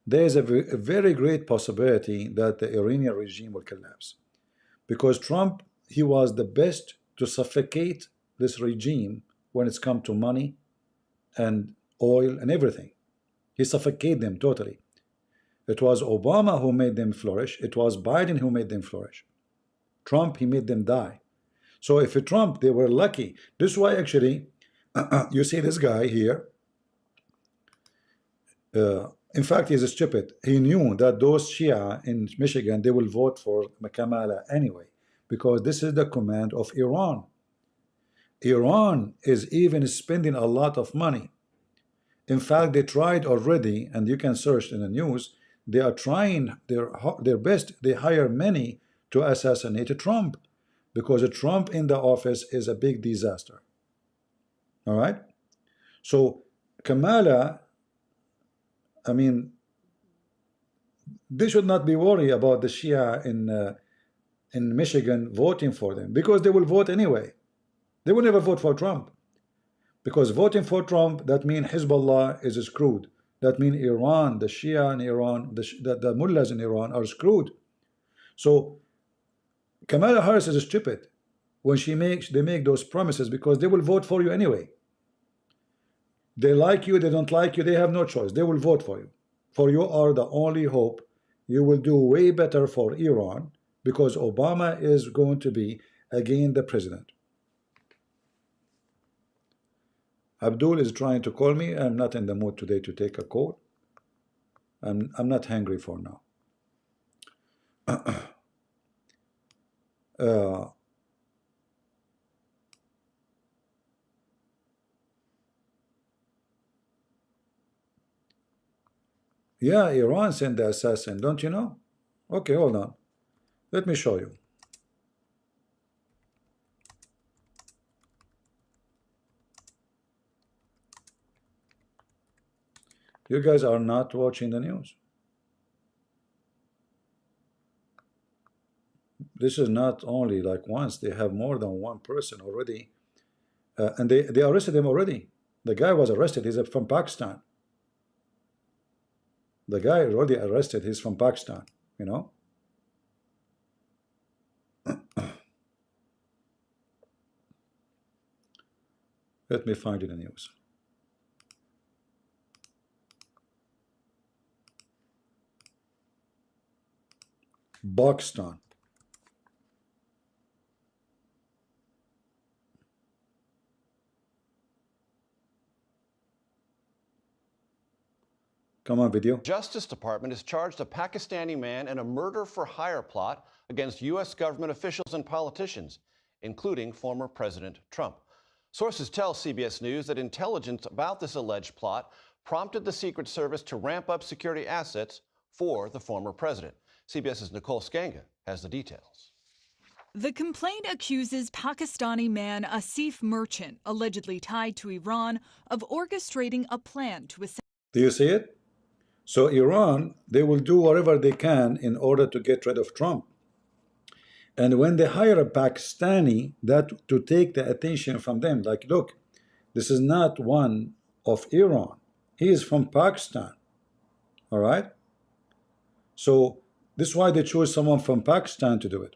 there is a very great possibility that the Iranian regime will collapse, because Trump, he was the best to suffocate this regime when it's come to money and oil and everything. He suffocated them totally. It was Obama who made them flourish. It was Biden who made them flourish. Trump, he made them die. So if Trump, they were lucky. This is why actually, you see this guy here. In fact, he's stupid. He knew that those Shia in Michigan, they will vote for Kamala anyway, because this is the command of Iran. Iran is even spending a lot of money. In fact, they tried already, and you can search in the news, they are trying their best. They hire many to assassinate Trump, because Trump in the office is a big disaster. All right? So Kamala, I mean, they should not be worried about the Shia in Michigan voting for them, because they will vote anyway. They will never vote for Trump, because voting for Trump, that means Hezbollah is screwed. That means Iran, the Shia in Iran, the mullahs in Iran are screwed. So Kamala Harris is stupid when they make those promises, because they will vote for you anyway. They like you, they don't like you, they have no choice. They will vote for you. For you are the only hope. You will do way better for Iran, because Obama is going to be again the president. Abdul is trying to call me. I'm not in the mood today to take a call. I'm not hungry for now. Yeah, Iran sent the assassin, don't you know? Okay, hold on. Let me show you. You guys are not watching the news. This is not only like once, they have more than one person already. And they arrested him already. The guy was arrested. He's from Pakistan. The guy already arrested. He's from Pakistan, you know. Let me find it in the news. Pakistan. Come on, video. Justice Department has charged a Pakistani man in a murder-for-hire plot against U.S. government officials and politicians, including former President Trump. Sources tell CBS News that intelligence about this alleged plot prompted the Secret Service to ramp up security assets for the former president. CBS's Nicole Skanga has the details. The complaint accuses Pakistani man Asif Merchant, allegedly tied to Iran, of orchestrating a plan to assassinate. Do you see it? So Iran, they will do whatever they can in order to get rid of Trump. And when they hire a Pakistani, that to take the attention from them, like, look, this is not one of Iran. He is from Pakistan. All right? So this is why they chose someone from Pakistan to do it.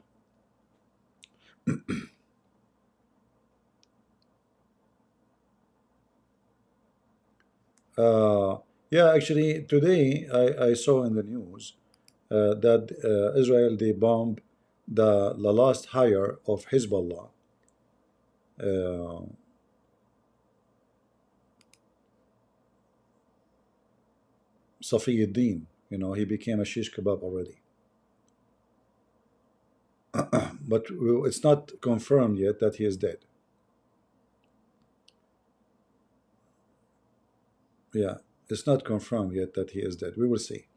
Yeah, actually, today I saw in the news that Israel, they bombed the last hire of Hezbollah. Safiyuddin, you know, he became a shish kebab already. But it's not confirmed yet that he is dead. Yeah, it's not confirmed yet that he is dead. We will see.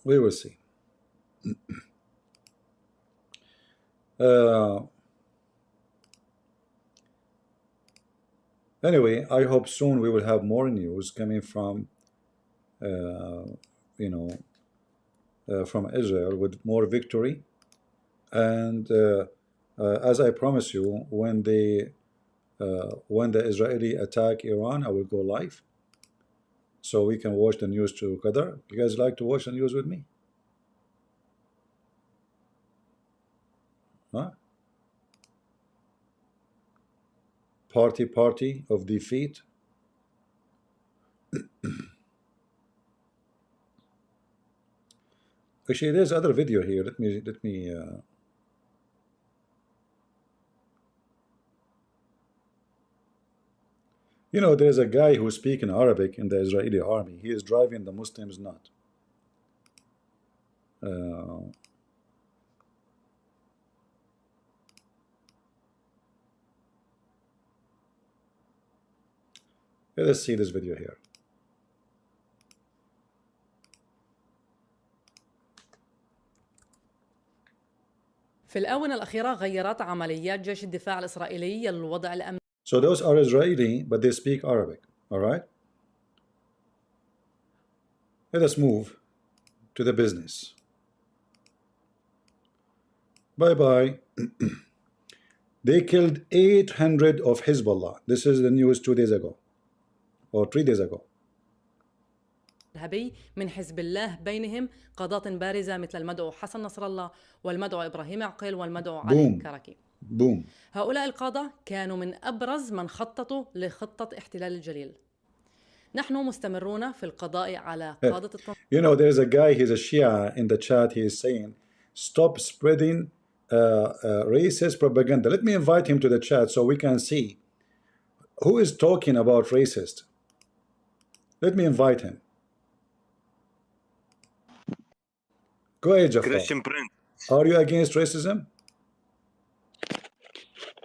We will see. Anyway, I hope soon we will have more news coming from, you know, from Israel with more victory. And as I promise you, when the Israeli attack Iran, I will go live, so we can watch the news together. You guys like to watch the news with me? Huh? Party of defeat. Actually, there's other video here. Let me. You know, there's a guy who speaks in Arabic in the Israeli army. He is driving the Muslims nut. Let's see this video here. في الآونة الأخيرة غيرت عمليات جيش الدفاع الإسرائيلي الوضع الأمني. So those are Israeli, but they speak Arabic. All right. Let us move to the business. Bye. They killed 800 of Hezbollah. This is the news 2 days ago or 3 days ago. إرهابي من حزب الله بينهم قادات بارزة مثل المدعو حسن نصر الله والمدعو إبراهيم عقيل والمدعو علي كركي. بوم. هؤلاء القادة كانوا من أبرز من خططوا لخطة احتلال الجليل. نحن مستمرون في القضاء على قادة You know, there's a guy, he's a Shia in the chat, he is saying, stop spreading racist propaganda. Let me invite him to the chat so we can see who is talking about racist. Let me invite him. Go ahead, Jafar. Christian Prince. Are you against racism?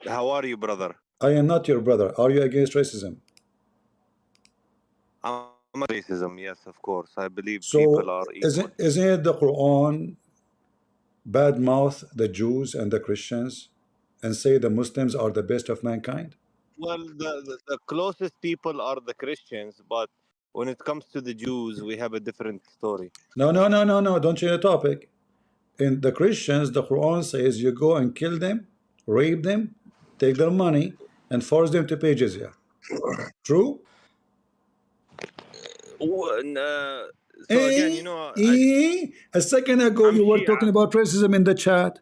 How are you, brother? I am not your brother. Are you against racism? I'm against racism, yes, of course. I believe so people are equal. Isn't it the Quran badmouth the Jews and the Christians and say the Muslims are the best of mankind? Well, the closest people are the Christians, but when it comes to the Jews, we have a different story. No. Don't change the topic. In the Christians, the Quran says you go and kill them, rape them, take their money, and force them to pay jizya. True? So again, you know, a second ago you were talking about racism in the chat.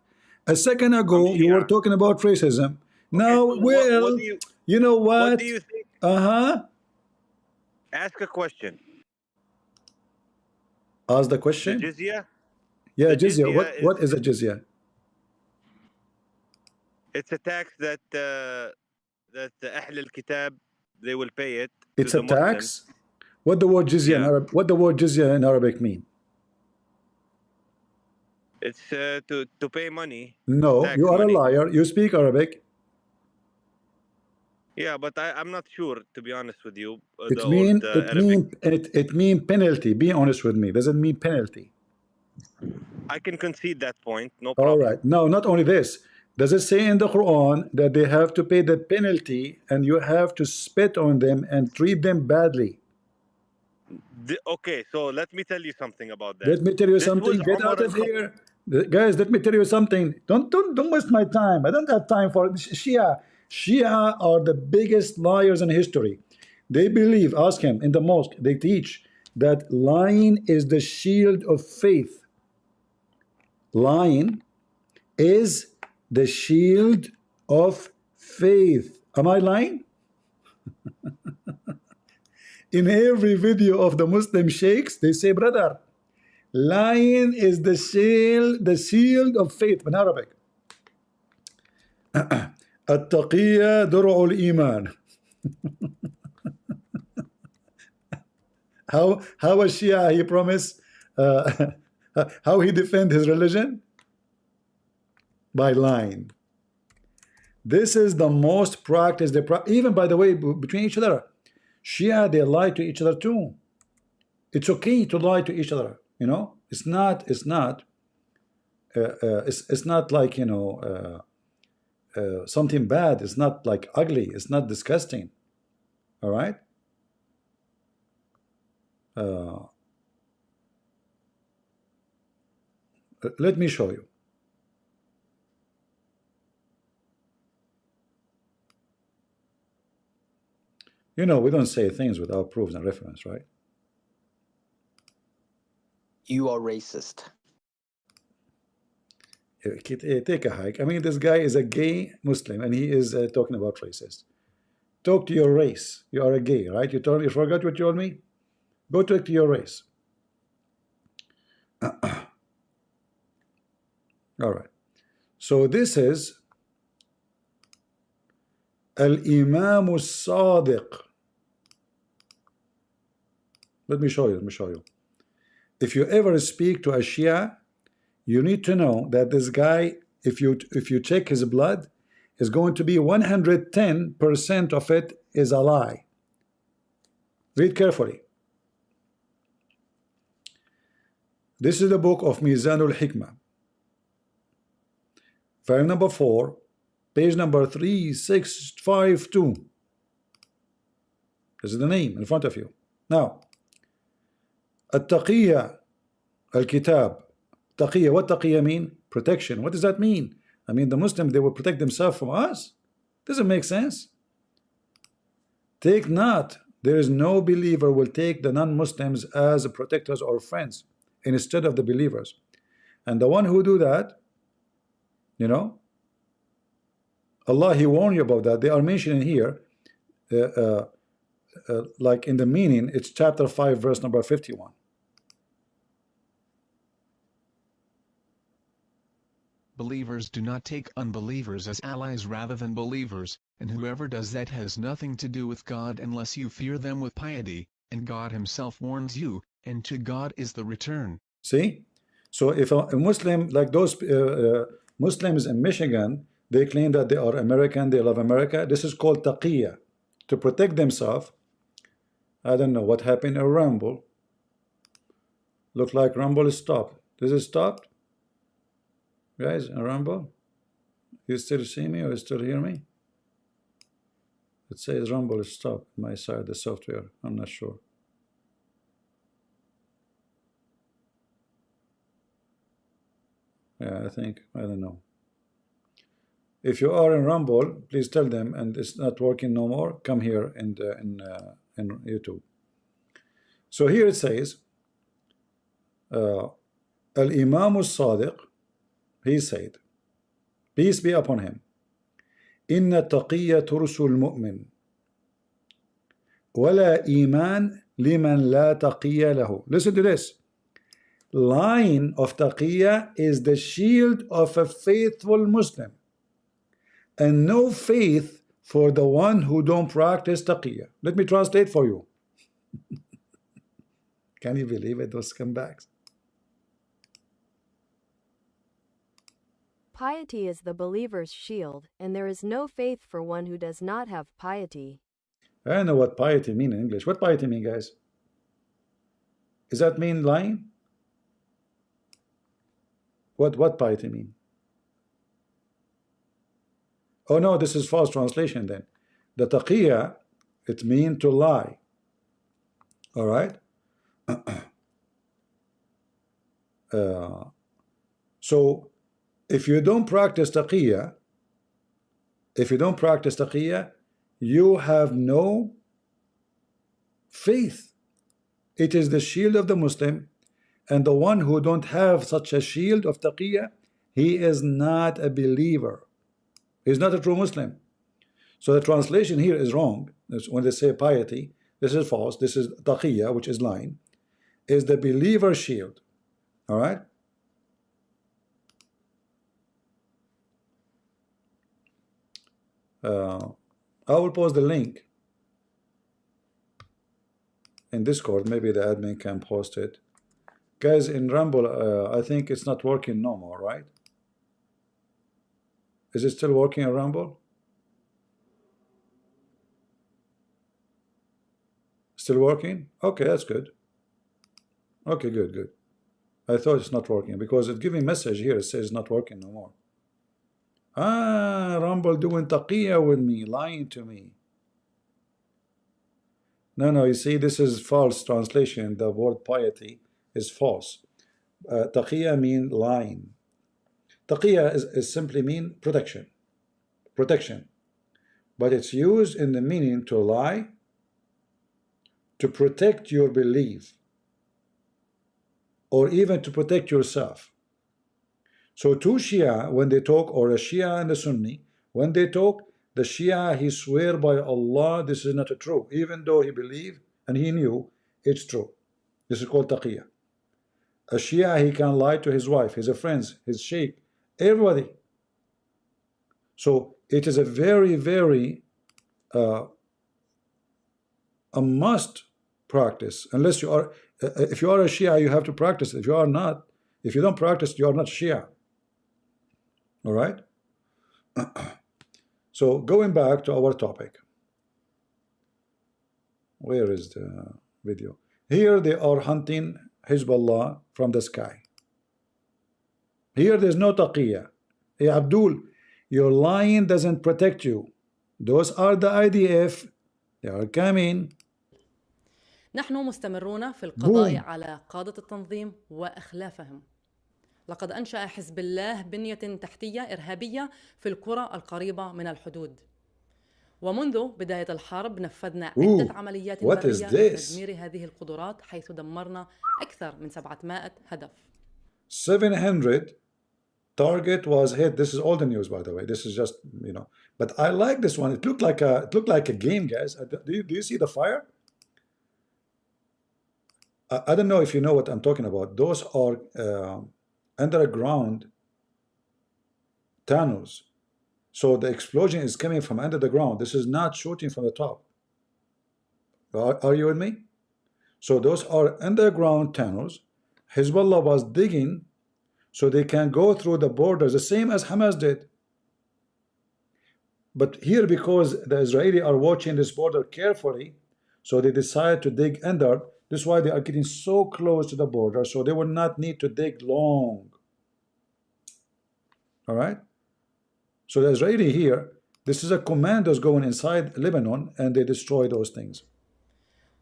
A second ago you were talking about racism. Okay, now, so well, you know what? What do you think? Ask a question. Ask the question? The jizya? Yeah, the jizya. What is a jizya? It's a tax that Ahl al-Kitab, they will pay it. It's a tax? What the word jizya in Arabic? What the word jizya in Arabic mean? It's to pay money. No, you are money. A liar. You speak Arabic. Yeah, but I'm not sure, to be honest with you. It mean penalty. Be honest with me. Does it mean penalty? I can concede that point. No problem. All right. No, not only this. Does it say in the Quran that they have to pay the penalty and you have to spit on them and treat them badly? Okay, so let me tell you something about that. Let me tell you something. Get out of here. Guys, let me tell you something. Don't waste my time. I don't have time for Shia. Shia are the biggest liars in history. They believe, ask him, in the mosque, they teach that lying is the shield of faith. Lying is the shield of faith. Am I lying? In every video of the Muslim sheikhs, they say, brother, lying is the shield of faith in Arabic. التقية درع الإيمان. How a Shia he promise how he defend his religion? By lying. This is the most practiced, even by the way, between each other. Shia, they lie to each other too. It's okay to lie to each other, you know. It's not like, you know, something bad. It's not like ugly. It's not disgusting. All right. Let me show you. You know, we don't say things without proofs and reference, right? You are racist. Take a hike. I mean, this guy is a gay Muslim, and he is talking about racist. Talk to your race. You are a gay, right? You forgot what you told me? Go talk to your race. All right. So this is Al-Imam al-Sadiq. Let me show you. If you ever speak to a Shia, you need to know that this guy, if you check his blood, is going to be 110% of it is a lie. Read carefully. This is the book of Mizanul Hikmah. File number 4, page number 3652. This is the name in front of you. Now, At-Taqiyya, Al-Kitab. Taqiyya, what Taqiyya mean? Protection. What does that mean? I mean, the Muslims, they will protect themselves from us? Doesn't make sense. Take not, there is no believer will take the non-Muslims as protectors or friends instead of the believers. And the one who do that, you know, Allah, He warned you about that. They are mentioning here, like in the meaning, it's chapter 5, verse number 51. Believers do not take unbelievers as allies rather than believers, and whoever does that has nothing to do with God unless you fear them with piety, and God Himself warns you, and to God is the return. See? So if a Muslim, like those Muslims in Michigan, they claim that they are American, they love America. This is called taqiyya, to protect themselves. I don't know what happened in Rumble. Look like Rumble is stopped. Is it stopped? Guys, in Rumble? You still see me or you still hear me? It says Rumble is stopped on my side, the software. I'm not sure. Yeah, I don't know. If you are in Rumble, please tell them, and it's not working no more, come here in YouTube. So here it says, Al-Imam al-Sadiq, he said, peace be upon him, Inna taqiyya tursul mu'min, wala iman liman la taqiyya lahu. Listen to this. Line of taqiyya is the shield of a faithful Muslim, and no faith for the one who don't practice taqiyya. Let me translate for you. Can you believe it, those scumbags? Piety is the believer's shield, and there is no faith for one who does not have piety. I don't know what piety mean in English. What piety mean, guys? Does that mean lying? What piety mean? Oh no, this is false translation then. The taqiyya, it means to lie. All right? So if you don't practice taqiyya, you have no faith. It is the shield of the Muslim, and the one who don't have such a shield of taqiyya, he is not a believer. He's not a true Muslim. So the translation here is wrong. When they say piety, this is false. This is taqiyya, which is lying, is the believer shield. All right? I will post the link in Discord. Maybe the admin can post it. Guys, in Rumble, I think it's not working no more, right? Is it still working in Rumble? Still working? Okay, that's good. Okay, good. I thought it's not working because it's giving message here. It says not working no more. Rumble doing taqiyya with me, lying to me. No, you see, this is false translation. The word piety is false. Taqiyya mean lying. Taqiyya is simply mean protection. But it's used in the meaning to lie, to protect your belief, or even to protect yourself. So two Shia, when they talk, or a Shia and a Sunni, when they talk, the Shia, he swear by Allah, this is not true, even though he believed and he knew it's true. This is called taqiyya. A Shia, he can lie to his wife, his friends, his sheikh, everybody. So it is a very, very a must practice. Unless you are, if you are a Shia, you have to practice. If you are not, if you don't practice, you are not Shia. All right. So going back to our topic, where is the video? Here they are hunting Hezbollah from the sky. Here there's no taqiyya. Hey Abdul, your lying doesn't protect you. Those are the IDF. They are coming. نحن مستمرون في القضاء على قادة التنظيم وأخلافهم. لقد أنشأ حزب الله بنية تحتية إرهابية في القرى القريبة من الحدود. ومنذ بداية الحرب نفذنا عدة عمليات برية لتدمير هذه القدرات حيث دمرنا أكثر من 700 هدف. 700 target was hit. This is all the news, by the way. This is just, you know, but I like this one. It looked like a game, guys. Do you see the fire? I don't know if you know what I'm talking about. Those are underground tunnels. So the explosion is coming from under the ground. This is not shooting from the top. Are you with me? So those are underground tunnels. Hezbollah was digging so they can go through the borders, the same as Hamas did. But here, because the Israeli are watching this border carefully, so they decide to dig under. This is why they are getting so close to the border, so they will not need to dig long. All right? So the Israeli here, this is a commandos going inside Lebanon, and they destroy those things.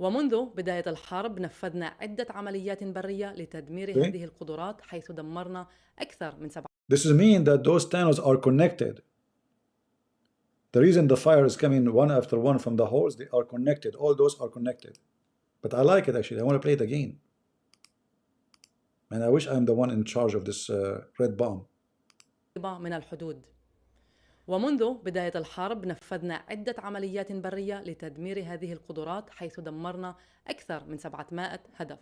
ومنذ بداية الحرب نفذنا عدة عمليات برية لتدمير هذه القدرات حيث دمرنا أكثر من 7. This means that those tunnels are connected. The reason the fire is coming one after one from the holes, they are connected. All those are connected. But I like it actually. I want to play it again. And I wish I'm the one in charge of this red bomb. من الحدود. ومنذ بداية الحرب نفذنا عدة عمليات برية لتدمير هذه القدرات حيث دمرنا أكثر من 700 هدف.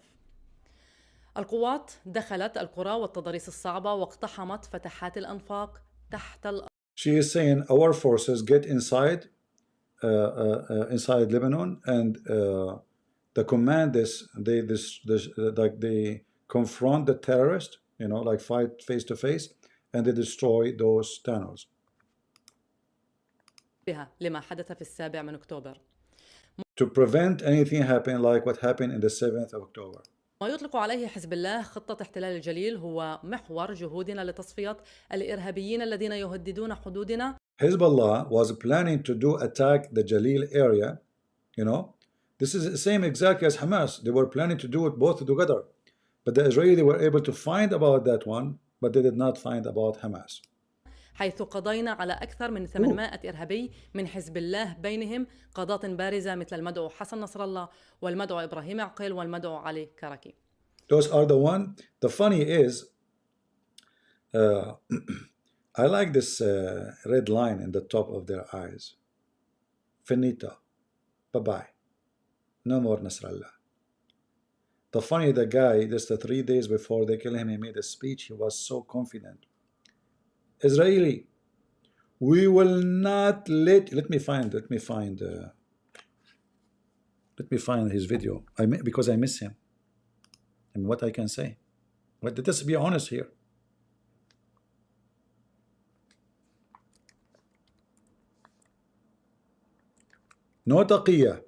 القوات دخلت القرى والتضاريس الصعبة واقتحمت فتحات الأنفاق تحت الأرض. She is saying our forces get inside Lebanon, and the command they confront the terrorists, you know, like fight face to face, and they destroy those tunnels. لما حدث في 7 من أكتوبر. To prevent anything happening like what happened in the 7th of October. ما يطلق عليه حزب الله خطة احتلال الجليل هو محور جهودنا لتصفية الإرهابيين الذين يهددون حدودنا. Hezbollah was planning to attack the Jalil area, you know. This is the same exactly as Hamas. They were planning to do it both together. But the Israelis were able to find about that one, but they did not find about Hamas. حيث قضينا على أكثر من 800 إرهابي من حزب الله بينهم قادات بارزة مثل المدعو حسن نصر الله والمدعو إبراهيم عقيل والمدعو علي كركي. Those are the one. The funny is, I like this red line in the top of their eyes. Finito. Bye-bye. No more Nasrallah. The funny, the guy, just 3 days before they kill him, he made a speech. He was so confident. Israeli, we will not let me find his video. Because I miss him. I mean, what I can say. But let us be honest here. No taqiyya.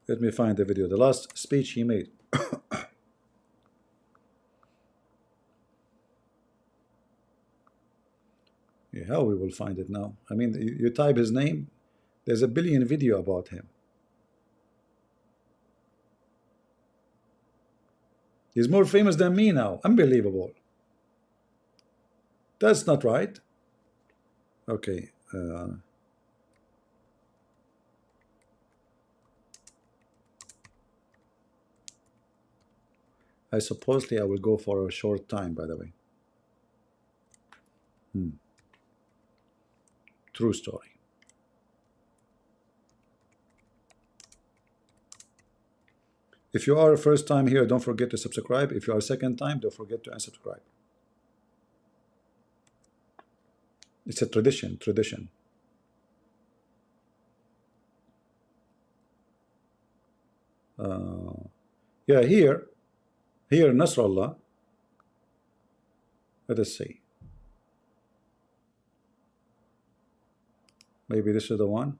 Let me find the video. The last speech he made. Yeah, how we will find it now? I mean, you type his name, there's a billion video about him. He's more famous than me now. Unbelievable. That's not right. Okay. I supposedly I will go for a short time, by the way. True story. If you are a first time here, don't forget to subscribe. If you are a second time, don't forget to unsubscribe. It's a tradition. Yeah, here Nasrallah. Let us see. Maybe this is the one.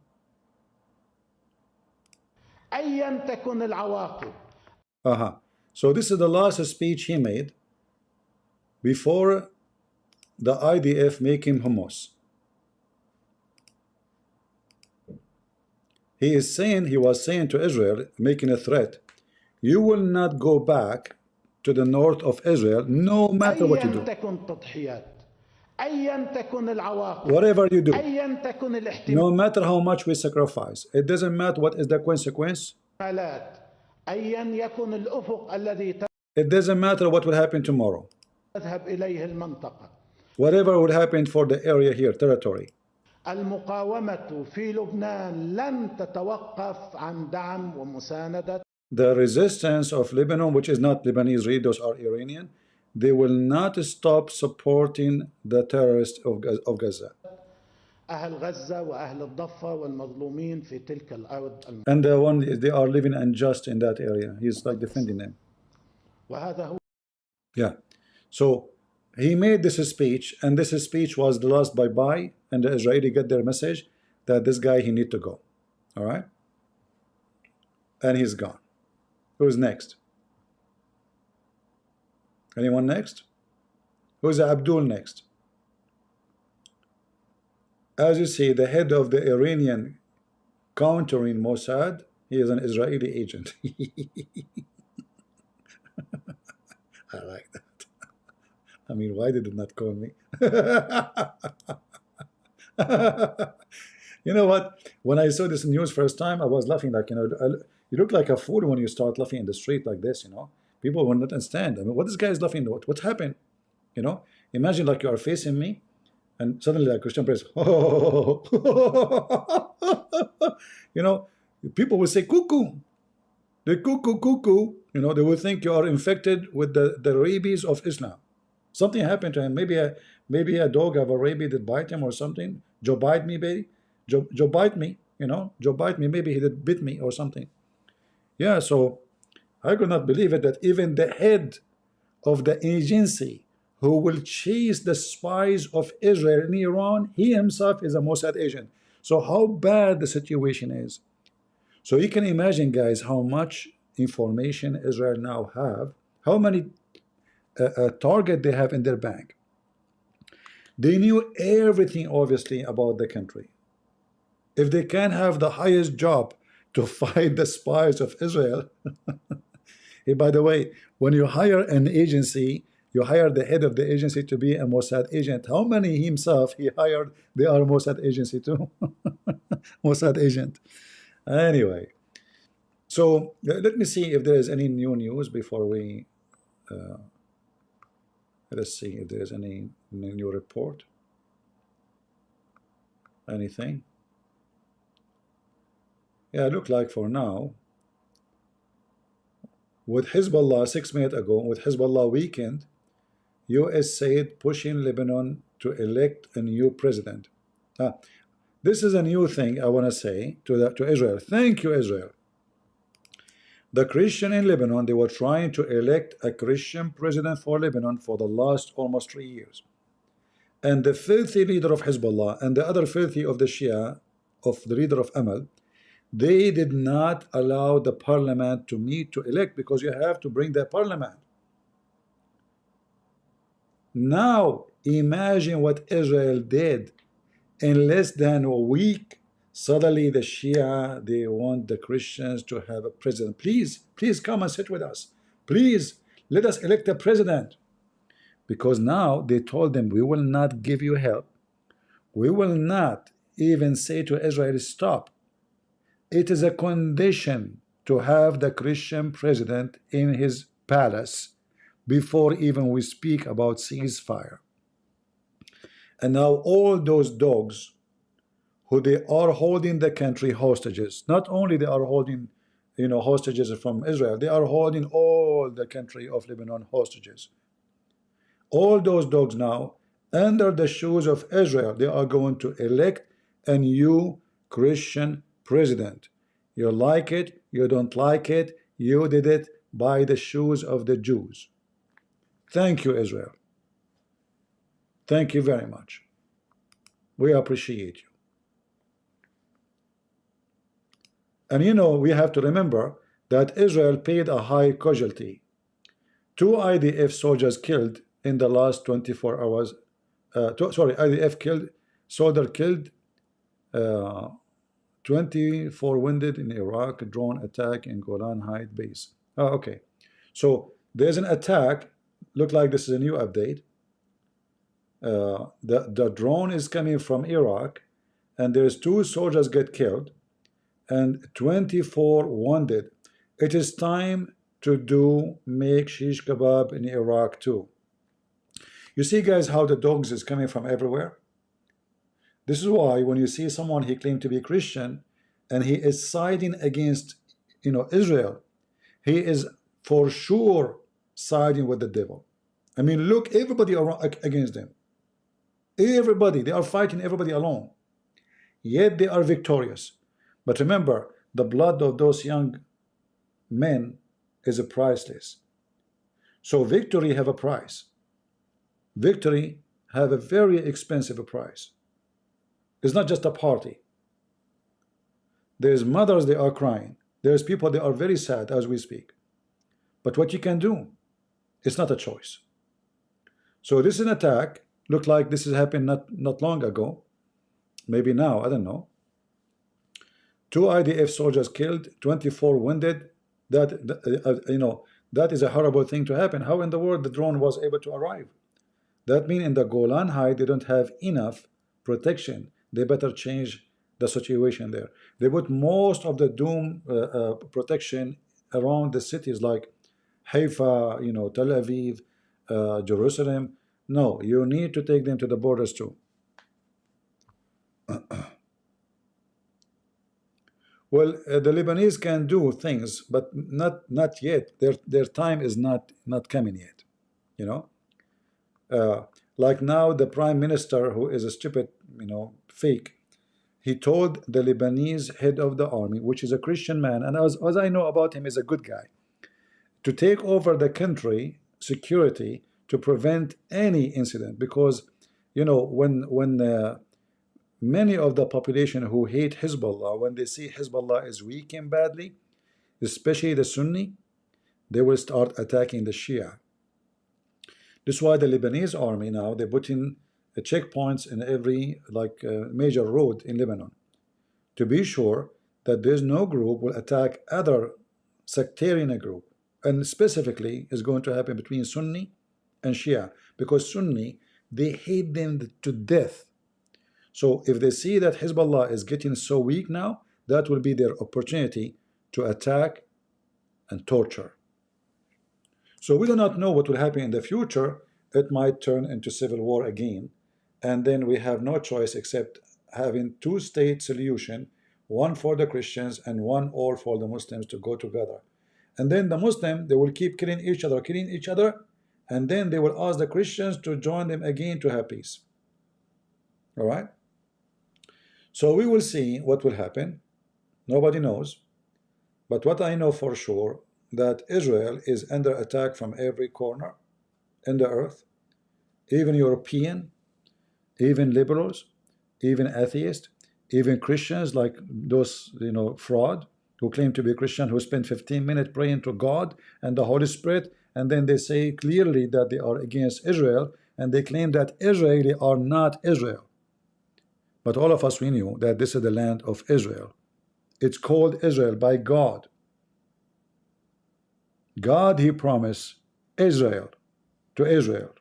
أيا تكن العواقب. So this is the last speech he made before the IDF make him hummus. He was saying to Israel, making a threat, you will not go back to the north of Israel no matter what you do. Whatever you do, no matter how much we sacrifice, it doesn't matter what is the consequence. It doesn't matter what will happen tomorrow. Whatever would happen for the area here, territory. The resistance of Lebanon, which is not Lebanese, read those are Iranian, they will not stop supporting the terrorists of Gaza. And the one they are living unjust in that area. He's like defending them. Yeah. So he made this speech, and this speech was the last bye-bye, and the Israeli get their message that this guy, he need to go. All right? And he's gone. Who's next? Anyone next? Who's Abdul next? As you see, the head of the Iranian countering Mossad, he is an Israeli agent. I like that. I mean, why did it not call me? You know what? When I saw this news first time, I was laughing like, you know, you look like a fool when you start laughing in the street like this, you know. People will not understand. I mean, what this guy is laughing at? What happened? You know, imagine like you are facing me, and suddenly like Christian praise, oh, you know, people will say cuckoo, the cuckoo, you know, they will think you are infected with the rabies of Islam. Something happened to him. Maybe a dog have a rabies that bite him or something. Joe bite me, baby. Joe bite me, you know. Joe bite me. Maybe he did bit me or something. Yeah, so I could not believe it that even the head of the agency who will chase the spies of Israel in Iran, he himself is a Mossad agent. So how bad the situation is. So you can imagine, guys, how much information Israel now have, how many target they have in their bank. They knew everything, obviously, about the country. If they can have the highest job to fight the spies of Israel, hey, by the way, when you hire an agency, you hire the head of the agency to be a Mossad agent. How many himself he hired, they are Mossad agency too? Mossad agent. Anyway, so let me see if there is any new news before we let's see if there is any new report. Anything? Yeah, look like for now, with Hezbollah 6 minutes ago, with Hezbollah weekend, US said pushing Lebanon to elect a new president. This is a new thing I want to say to Israel. Thank you, Israel. The Christian in Lebanon, they were trying to elect a Christian president for Lebanon for the last almost 3 years. And the filthy leader of Hezbollah and the other filthy of the Shia, of the leader of Amal, they did not allow the parliament to meet to elect, because you have to bring the parliament. Now imagine what Israel did in less than a week. Suddenly the Shia, they want the Christians to have a president. Please come and sit with us. Please, Let us elect a president. Because now they told them, we will not give you help. We will not even say to Israel, stop. It is a condition to have the Christian president in his palace before even we speak about ceasefire. And now all those dogs who they are holding the country hostages, not only they are holding hostages from Israel, they are holding all the country of Lebanon hostages. All those dogs now, under the shoes of Israel, they are going to elect a new Christian president. You like it, you don't like it, you did it by the shoes of the Jews. Thank you, Israel. Thank you very much. We appreciate you. And we have to remember that Israel paid a high casualty. 2 IDF soldiers killed in the last 24 hours. IDF soldier killed, 24 wounded in Iraq, drone attack in Golan Heights base. Okay. So there's an attack. Look like this is a new update. The drone is coming from Iraq, and there's 2 soldiers get killed and 24 wounded. It is time to make shish kebab in Iraq too. You see, guys, how the dogs is coming from everywhere. This is why when you see someone he claimed to be Christian and he is siding against Israel, he is for sure siding with the devil. I mean, look, everybody around against them. Everybody, they are fighting everybody alone. Yet they are victorious. But remember, the blood of those young men is priceless. So victory have a price. Victory have a very expensive price. It's not just a party. There's mothers, they are crying. There's people, they are very sad as we speak. But what you can do, it's not a choice. So this is an attack. Look like this has happened not long ago. Maybe now, I don't know. 2 IDF soldiers killed, 24 wounded. That is a horrible thing to happen. How in the world the drone was able to arrive? That means in the Golan Heights they don't have enough protection. They better change the situation there. They put most of the doom protection around the cities like Haifa, Tel Aviv, Jerusalem. No, you need to take them to the borders too. Well, the Lebanese can do things, but not yet. Their time is not coming yet. Like now, the prime minister, who is a stupid, fake, he told the Lebanese head of the army, which is a Christian man, and as I know about him, is a good guy, to take over the country security to prevent any incident, because when many of the population who hate Hezbollah, when they see Hezbollah is weak and badly, especially the Sunni, they will start attacking the Shia. This is why the Lebanese army now, they put in checkpoints in every major road in Lebanon to be sure that there's no group will attack other sectarian group, and specifically is going to happen between Sunni and Shia, because Sunni, they hate them to death. So if they see that Hezbollah is getting so weak now, that will be their opportunity to attack and torture. So we do not know what will happen in the future. It might turn into civil war again, and then we have no choice except having 2-state solution, one for the Christians and one all for the Muslims to go together. And then the Muslim, they will keep killing each other, and then they will ask the Christians to join them again to have peace. All right? So we will see what will happen. Nobody knows. But what I know for sure, that Israel is under attack from every corner in the earth, even European, even liberals, even atheists, even Christians, like those fraud who claim to be Christian, who spend 15 minutes praying to God and the Holy Spirit, and then they say clearly that they are against Israel, and they claim that Israeli are not Israel. But all of us, we knew that this is the land of Israel. It's called Israel by God. God, he promised Israel. To Israel.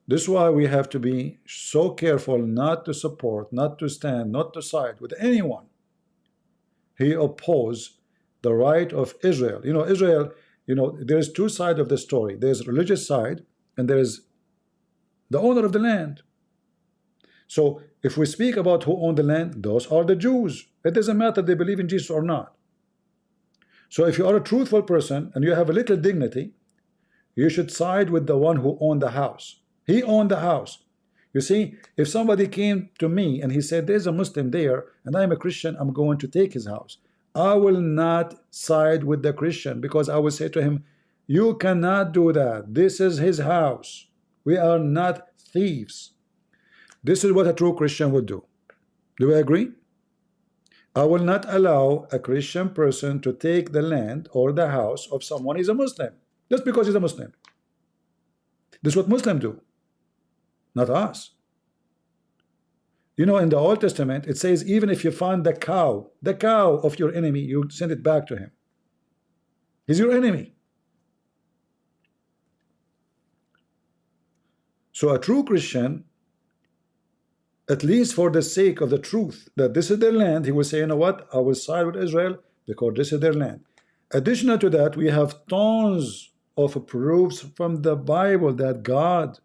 This is why we have to be so careful not to support, not to stand, not to side with anyone. He opposed the right of Israel. You know, Israel, you know, there's two sides of the story. There's religious side and there is the owner of the land. So if we speak about who owned the land, those are the Jews. It doesn't matter they believe in Jesus or not. So if you are a truthful person and you have a little dignity, you should side with the one who owned the house. He owned the house. You see, if somebody came to me and he said, there's a Muslim there and I'm a Christian, I'm going to take his house, I will not side with the Christian, because I will say to him, you cannot do that. This is his house. We are not thieves. This is what a true Christian would do. Do we agree? I will not allow a Christian person to take the land or the house of someone who is a Muslim just because he's a Muslim. This is what Muslims do, not us. You know, in the Old Testament, it says even if you find the cow of your enemy, you send it back to him. He's your enemy. So a true Christian, at least for the sake of the truth that this is their land, he will say, you know what, I will side with Israel because this is their land. Additional to that, we have tons of proofs from the Bible that God,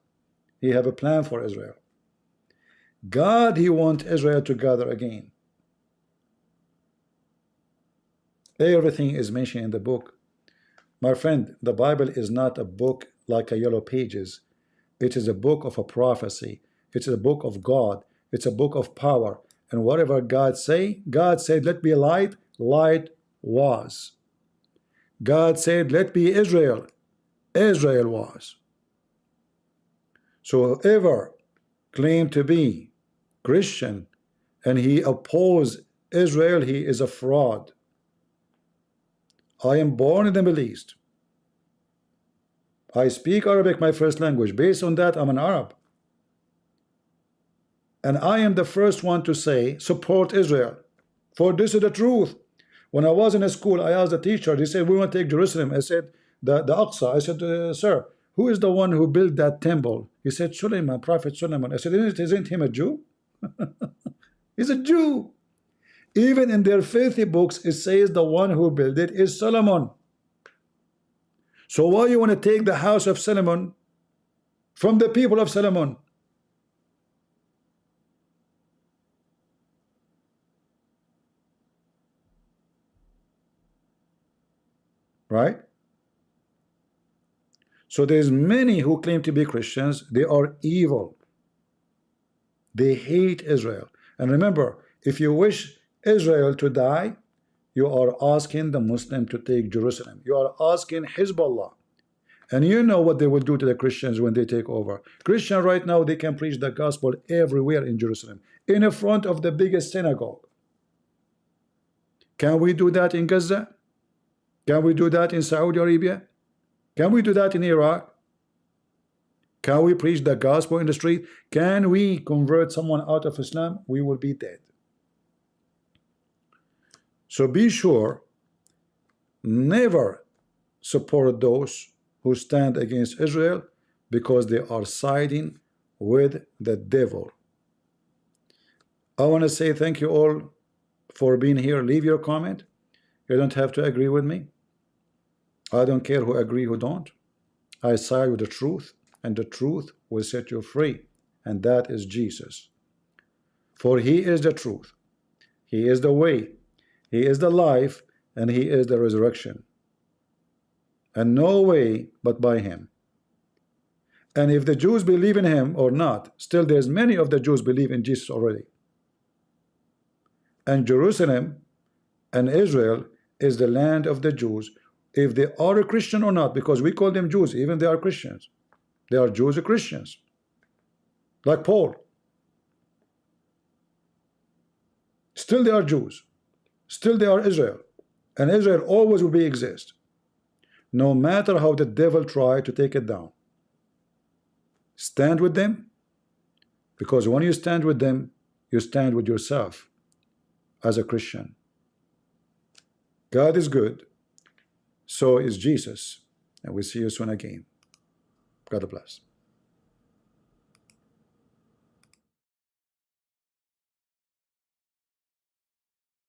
he have a plan for Israel. God, he wants Israel to gather again. Everything is mentioned in the book. My friend, the Bible is not a book like a yellow pages. It is a book of a prophecy. It's a book of God. It's a book of power. And whatever God say, God said, let be light, light was. God said, let be Israel, Israel was. So whoever claimed to be Christian and he opposed Israel, he is a fraud. I am born in the Middle East. I speak Arabic, my first language. Based on that, I'm an Arab. And I am the first one to say, support Israel. For this is the truth. When I was in a school, I asked the teacher, he said, we want to take Jerusalem. I said, the Aqsa. I said, sir, who is the one who built that temple? He said, Suleiman, Prophet Suleiman. I said, isn't him a Jew? He's a Jew. Even in their filthy books, it says the one who built it is Solomon. So why you want to take the house of Solomon from the people of Solomon? Right? So there's many who claim to be Christians. They are evil. They hate Israel. And remember, if you wish Israel to die, you are asking the Muslim to take Jerusalem. You are asking Hezbollah. And you know what they will do to the Christians when they take over. Christians right now, they can preach the gospel everywhere in Jerusalem, in front of the biggest synagogue. Can we do that in Gaza? Can we do that in Saudi Arabia? Can we do that in Iraq? Can we preach the gospel in the street? Can we convert someone out of Islam? We will be dead. So be sure, never support those who stand against Israel because they are siding with the devil. I want to say thank you all for being here. Leave your comment. You don't have to agree with me. I don't care who agree, who don't. I side with the truth, and the truth will set you free, and that is Jesus. For he is the truth. He is the way. He is the life, and he is the resurrection. And no way but by him. And if the Jews believe in him or not, still there's many of the Jews believe in Jesus already. And Jerusalem and Israel is the land of the Jews, if they are a Christian or not, because we call them Jews, even they are Christians. They are Jews or Christians, like Paul. Still they are Jews. Still they are Israel. And Israel always will be exist, no matter how the devil try to take it down. Stand with them, because when you stand with them, you stand with yourself as a Christian. God is good. So is Jesus. And we'll see you soon again. God bless.